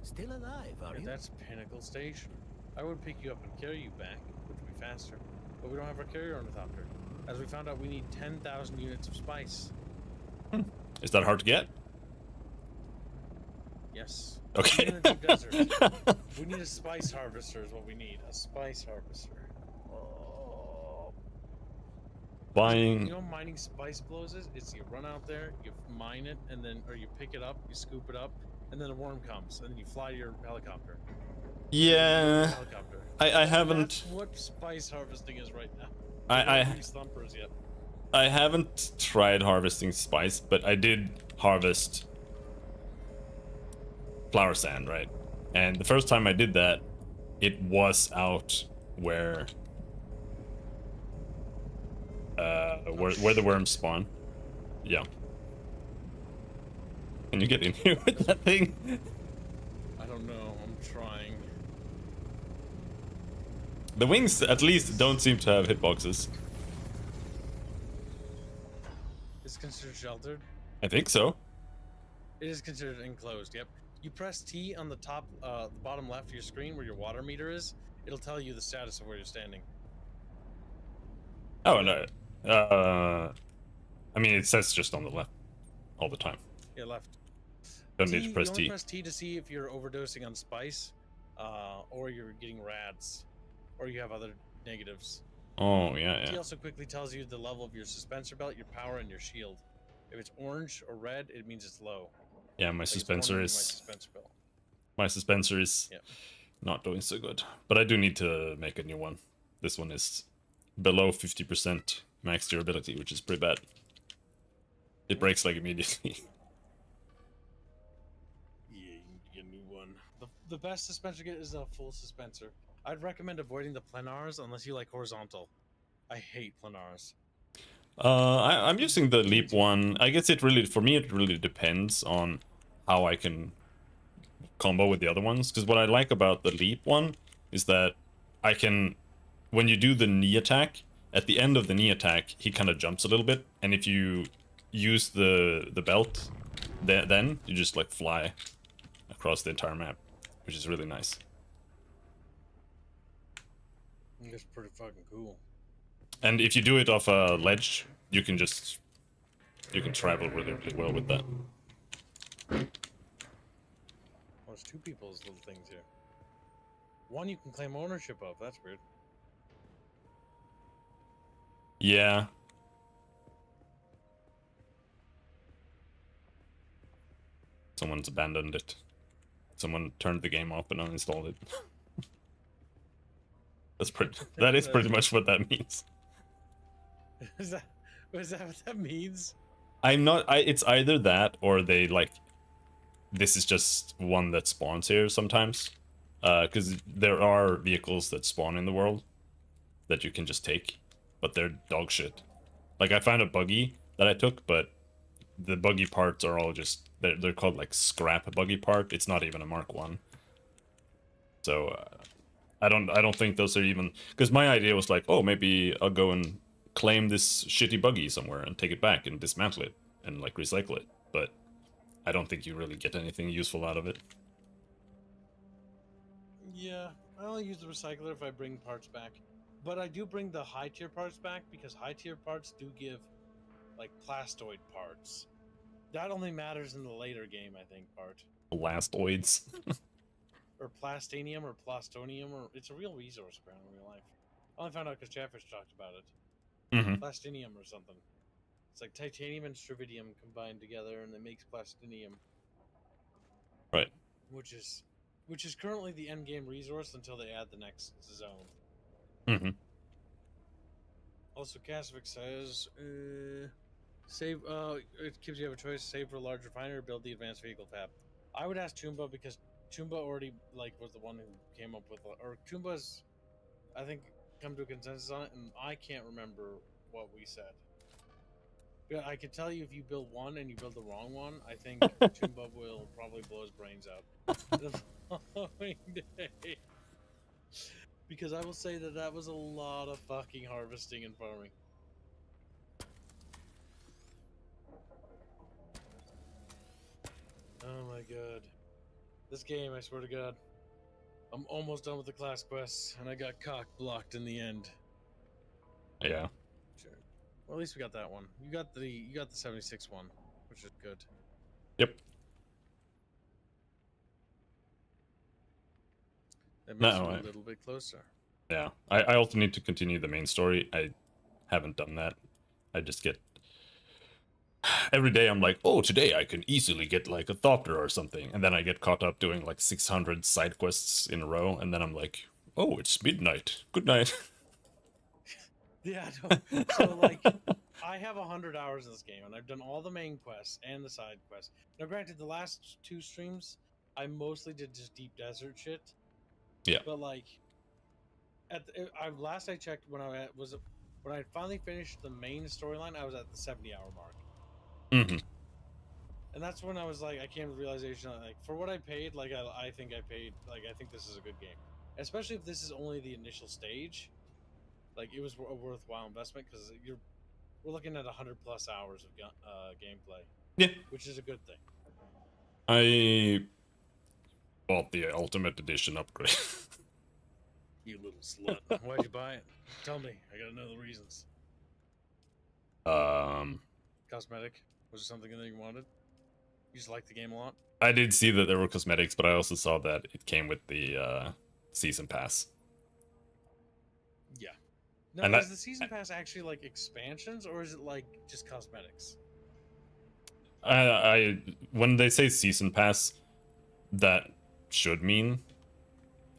Still alive, are And you? that's Pinnacle Station. I would pick you up and carry you back, which would be faster. But we don't have our carrier ornithopter. As we found out, we need 10,000 units of spice. Is that hard to get? Yes. Okay. In the deep desert. We need a spice harvester is what we need. A spice harvester. Oh. Buying. You know what mining spice blows is? It's you run out there, you mine it, and then, or you pick it up, you scoop it up, and then a worm comes, and then you fly your helicopter. Yeah. Helicopter. I haven't. That's what spice harvesting is right now. I Slumpers yet. I haven't tried harvesting spice, but I did harvest flower sand, right? And the first time I did that, it was out where where the worms spawn. Yeah. Can you get in here with that thing? I don't know. I'm trying. The wings, at least, don't seem to have hitboxes. It's considered sheltered. I think so. It is considered enclosed. Yep. You press T on the top, the bottom left of your screen where your water meter is. It'll tell you the status of where you're standing. Oh no. I mean, it says just on the left all the time. Yeah, left. Don't need to press you only T. press T to see if you're overdosing on spice, or you're getting rads, or you have other negatives. Oh yeah, T yeah. also quickly tells you the level of your suspensor belt, your power, and your shield. If it's orange or red, it means it's low. Yeah, my Like it's suspensor orange, is my suspensor belt. my suspensor is Yep. not doing so good. But I do need to make a new one. This one is below 50% max durability, which is pretty bad. It breaks like immediately. Yeah, you need to get a new one. The best suspensor get is a full suspensor. I'd recommend avoiding the planars unless you like horizontal. I hate planars. I'm using the leap one. I guess it really, for me, it really depends on how I can combo with the other ones. Because what I like about the leap one is that I can, when you do the knee attack, at the end of the knee attack, he kind of jumps a little bit. And if you use the belt, then you just like fly across the entire map, which is really nice. That's pretty fucking cool. And if you do it off a ledge, you can travel really, really well with that. Well, there's two people's little things here. One you can claim ownership of. That's weird. Yeah. Someone's abandoned it. Someone turned the game off and uninstalled it. That is pretty much what that means. Is that what that means? It's either that or they like, this is just one that spawns here sometimes. Because there are vehicles that spawn in the world that you can just take, but they're dog shit. Like I found a buggy that I took, but the buggy parts are all just, they're called like scrap buggy part. It's not even a Mark 1. So I don't think those are even, because my idea was like, oh, maybe I'll go and claim this shitty buggy somewhere and take it back and dismantle it and like recycle it. But I don't think you really get anything useful out of it. Yeah, I only use the recycler if I bring parts back. But I do bring the high tier parts back because high tier parts do give like plastoid parts. That only matters in the later game, I think, part. Blastoids. Or plastanium or plastonium, or it's a real resource apparently in real life. I only found out because Jeffers talked about it. Plastinium or something. It's like titanium and strividium combined together and it makes plastinium. Right. Which is currently the end game resource until they add the next zone. Also, Kasvik says, Save. It gives you have a choice: save for a large refiner or build the advanced vehicle fab. I would ask Chumba because Chumba already was the one who came up with, or Chumba's, I think, come to a consensus on it, and I can't remember what we said. But I could tell you if you build one and you build the wrong one, I think Chumba will probably blow his brains out the following day. Because I will say that was a lot of fucking harvesting and farming. Oh my god. This game, I swear to god. I'm almost done with the class quests, and I got cock blocked in the end. Yeah. Sure. Well, at least we got that one. You got the 76 one, which is good. Yep. That makes No, you a little bit closer. Yeah. I also need to continue the main story. I haven't done that. I just get... Every day I'm like, oh, today I can easily get like a Thopter or something. And then I get caught up doing like 600 side quests in a row. And then I'm like, oh, it's midnight. Good night. Yeah, no. So like, I have 100 hours in this game, and I've done all the main quests and the side quests. Now, granted, the last 2 streams, I mostly did just deep desert shit. Yeah. But like, last I checked, when I finally finished the main storyline, I was at the 70-hour mark. Mm-hmm. And that's when I was like, I came to the realization, like, for what I paid, like, I think I paid, like, I think this is a good game, especially if this is only the initial stage. Like, it was a worthwhile investment because we're looking at 100+ hours of gameplay. Yeah, which is a good thing. I bought the Ultimate Edition upgrade. You little slut! Why'd you buy it? Tell me. I gotta know the reasons. Cosmetic. Was it something that you wanted? You just like the game a lot? I did see that there were cosmetics, but I also saw that it came with the season pass. Yeah. Now, is the season pass actually like expansions, or is it like just cosmetics? When they say season pass, that should mean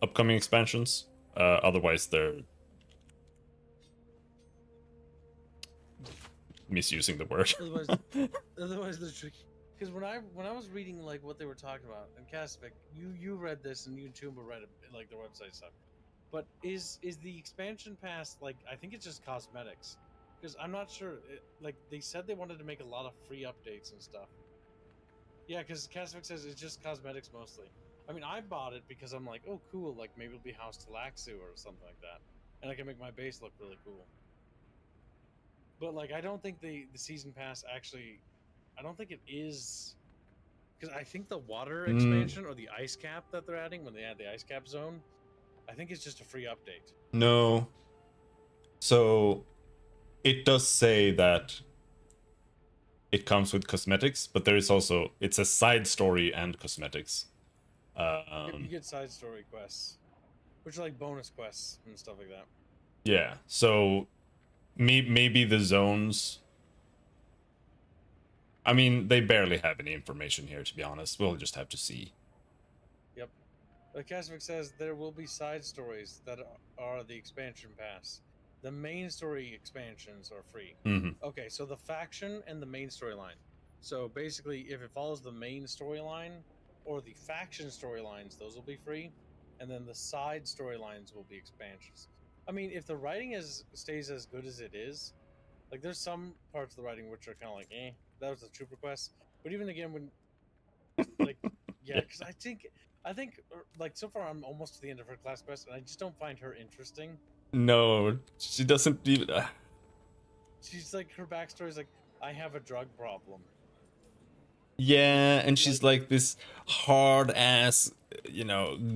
upcoming expansions. Otherwise, they're misusing the word. Otherwise, they're tricky. Because when I was reading like what they were talking about, and Castivic, you read this, and you and Tumba read it, like their website stuff. But is the expansion pass like, I think it's just cosmetics, because I'm not sure. Like they said they wanted to make a lot of free updates and stuff. Yeah, because Castivic says it's just cosmetics mostly. I mean, I bought it because I'm like, oh cool, like maybe it'll be House Talaxu or something like that, and I can make my base look really cool. But like, I don't think the season pass actually, I don't think it is, because I think the water expansion or the ice cap that they're adding when they add the ice cap zone, I think it's just a free update. No. So it does say that it comes with cosmetics, but there is also, it's a side story and cosmetics. You get side story quests, which are like bonus quests and stuff like that. Yeah, so maybe the zones, I mean, they barely have any information here, to be honest. We'll just have to see. Yep. Like Castivic says, there will be side stories that are the expansion pass. The main story expansions are free. Mm-hmm. Okay, so the faction and the main storyline. So basically, if it follows the main storyline or the faction storylines, those will be free. And then the side storylines will be expansions. I mean, if the writing stays as good as it is, like there's some parts of the writing which are kind of like, that was the trooper quest. But even again, when, like, yeah, because I think, like, so far I'm almost to the end of her class quest, and I just don't find her interesting. No, she doesn't even... She's like, her backstory is like, I have a drug problem. Yeah, and she's like this hard-ass,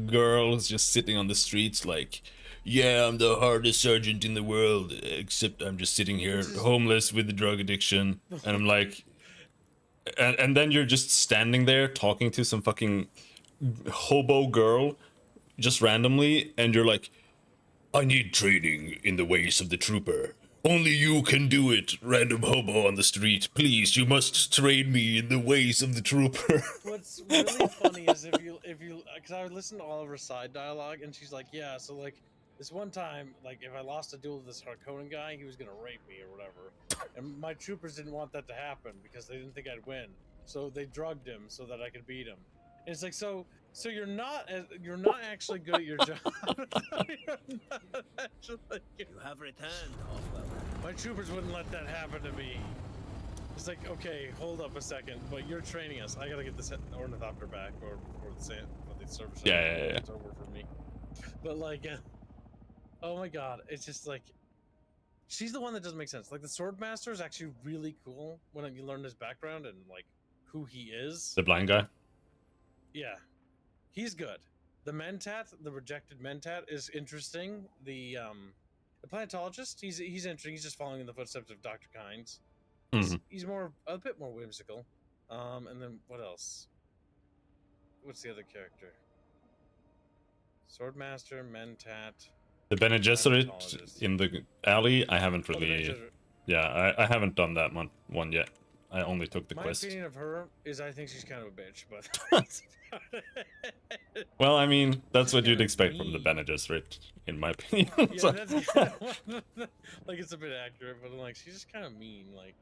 girl who's just sitting on the streets like, yeah, I'm the hardest sergeant in the world, except I'm just sitting here homeless with the drug addiction. And I'm like... And then you're just standing there talking to some fucking hobo girl just randomly, and you're like, I need training in the ways of the trooper. Only you can do it, random hobo on the street. Please, you must train me in the ways of the trooper. What's really funny is if you, because I listened to all of her side dialogue, and she's like, yeah, so like, This one time, like, if I lost a duel to this Harkonnen guy, he was gonna rape me or whatever. And my troopers didn't want that to happen because they didn't think I'd win. So they drugged him so that I could beat him. And it's like, so you're not actually good at your job. You have returned, Oswald. My troopers wouldn't let that happen to me. It's like, okay, hold up a second, but you're training us. I gotta get this ornithopter back, or the service. Yeah. It's over for me. But like, oh my god, it's just like, she's the one that doesn't make sense. Like the Swordmaster is actually really cool when you learn his background and like who he is. The blind guy. Yeah, he's good. The Mentat, the rejected Mentat, is interesting. The planetologist, he's interesting. He's just following in the footsteps of Dr. Kynes. He's a bit more whimsical. And then what else? What's the other character? Swordmaster, Mentat. The Bene Gesserit in the alley. I haven't really. Yeah, I haven't done that one yet. I only took the quest. My opinion of her is I think she's kind of a bitch, but. Well, I mean, that's what you'd expect from the Bene Gesserit, in my opinion. Yeah, that's kind of, like, it's a bit accurate, but like she's just kind of mean. Like,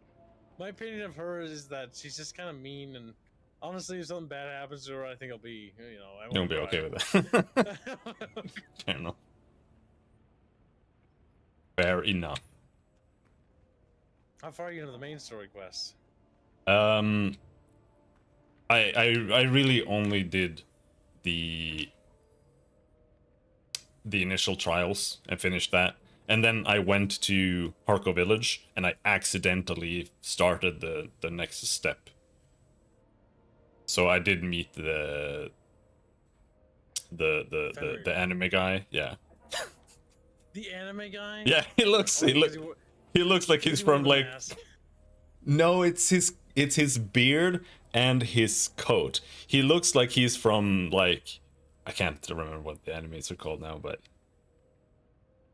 my opinion of her is that she's just kind of mean, and honestly, if something bad happens to her, I think I'll be, I won't be okay with that. Fair enough. Fair enough. How far are you into the main story quest? I really only did the initial trials and finished that, and then I went to Harko Village and I accidentally started the next step. So I did meet the anime guy. Yeah. The anime guy? Yeah, he looks like he's from like. No, it's his beard and his coat. He looks like he's from like, I can't remember what the animes are called now, but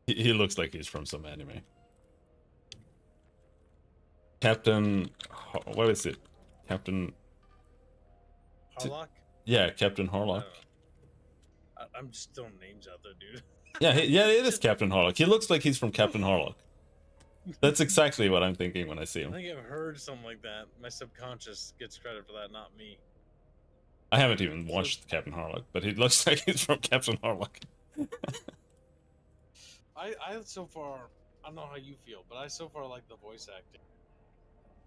he looks like he's from some anime. Captain, what is it? Captain Harlock? Yeah, Captain Harlock. I'm just throwing names out there, dude. Yeah, it is Captain Harlock. He looks like he's from Captain Harlock. That's exactly what I'm thinking when I see him. I think I've heard something like that. My subconscious gets credit for that, not me. I haven't even watched Captain Harlock, but he looks like he's from Captain Harlock. I so far, I don't know how you feel, but I so far like the voice acting.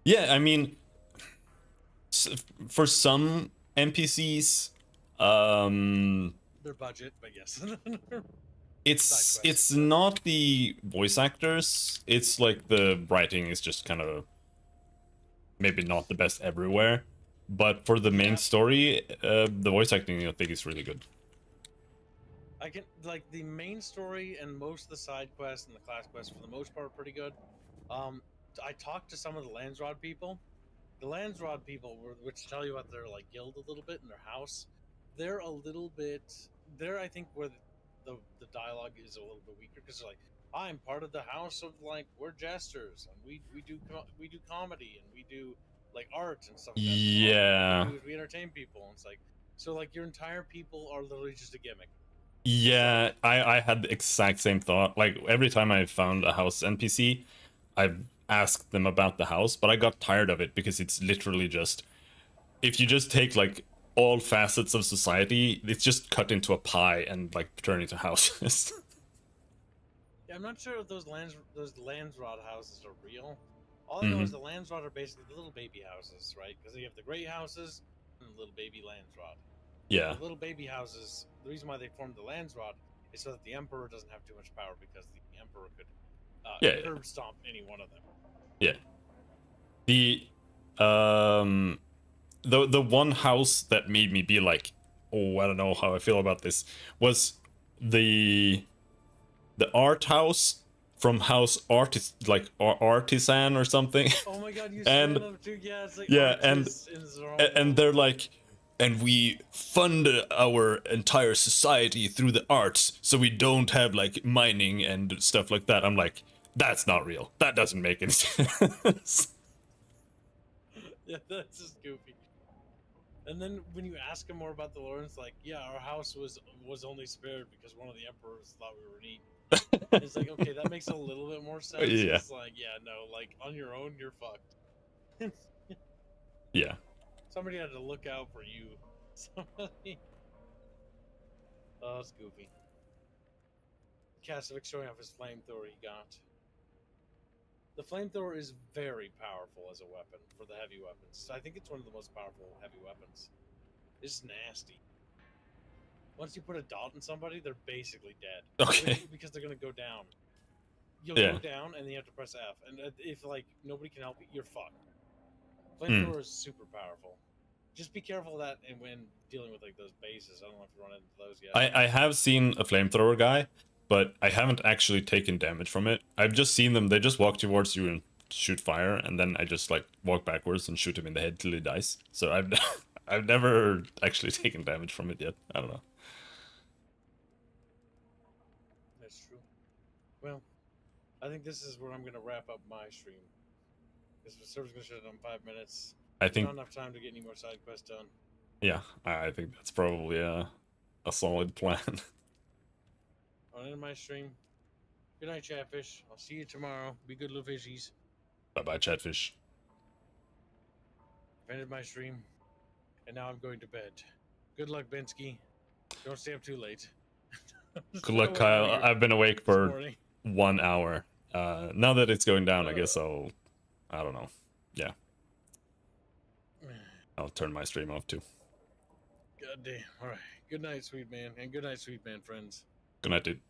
Yeah, I mean, for some NPCs, their budget, but yes. It's not the voice actors. It's like the writing is just kind of maybe not the best everywhere, but for the main story, the voice acting I think is really good. I can like the main story and most of the side quests and the class quests for the most part are pretty good. I talked to some of the Landsrod people. The Landsrod people, which tell you about their like guild a little bit in their house, they're a little bit. They're I think where the dialogue is a little bit weaker because they're like, I'm part of the house of like we're jesters and we do comedy and we do like art and stuff like that. Yeah. We entertain people and it's like so like your entire people are literally just a gimmick. Yeah, I had the exact same thought. Like every time I found a house NPC, I asked them about the house, but I got tired of it because it's literally just if you just take like all facets of society, it's just cut into a pie and like turn into houses. Yeah, I'm not sure if those Landsrod houses are real. All I know is the Landsrod are basically the little baby houses, right? Because you have the great houses and the little baby Landsrod. Yeah. The little baby houses, the reason why they formed the Landsrod is so that the Emperor doesn't have too much power because the Emperor could curb stomp any one of them. Yeah. The one house that made me be like, oh, I don't know how I feel about this, was the art house from House Artisan or something. Oh my god, you and said them too. Yeah, it's like and they're like, and we fund our entire society through the arts, so we don't have like mining and stuff like that. I'm like, that's not real. That doesn't make any sense. Yeah, that's just goofy. And then when you ask him more about the lore, it's like, yeah, our house was only spared because one of the emperors thought we were neat. It's like, okay, that makes a little bit more sense. Yeah. It's like, yeah, no, like on your own, you're fucked. Yeah. Somebody had to look out for you. Somebody. Oh, it's goofy. Kasavik showing off his flamethrower he got. The flamethrower is very powerful as a weapon for the heavy weapons. I think it's one of the most powerful heavy weapons. It's nasty. Once you put a dot in somebody, they're basically dead. Okay. Because they're gonna go down. You'll Yeah. go down, and then you have to press F. And if like nobody can help you, you're fucked. Flamethrower is super powerful. Just be careful of that, and when dealing with like those bases, I don't know if you run into those yet. I have seen a flamethrower guy, but I haven't actually taken damage from it. I've just seen them. They just walk towards you and shoot fire, and then I just like walk backwards and shoot him in the head till he dies. So I've I've never actually taken damage from it yet. I don't know. That's true. Well, I think this is where I'm gonna wrap up my stream. Because the server's gonna shut down in 5 minutes. I think Not enough time to get any more side quests done. yeah, I think that's probably a solid plan. I'll end my stream. Good night, Chatfish. I'll see you tomorrow. Be good, little fishies. Bye bye, Chatfish. I've ended my stream, and now I'm going to bed. Good luck, Bensky. Don't stay up too late. Good luck, Kyle. I've been awake for 1 hour. Now that it's going down, I guess I don't know. Yeah. I'll turn my stream off too. God damn. All right. Good night, sweet man. And good night, sweet man, friends. Good night, dude.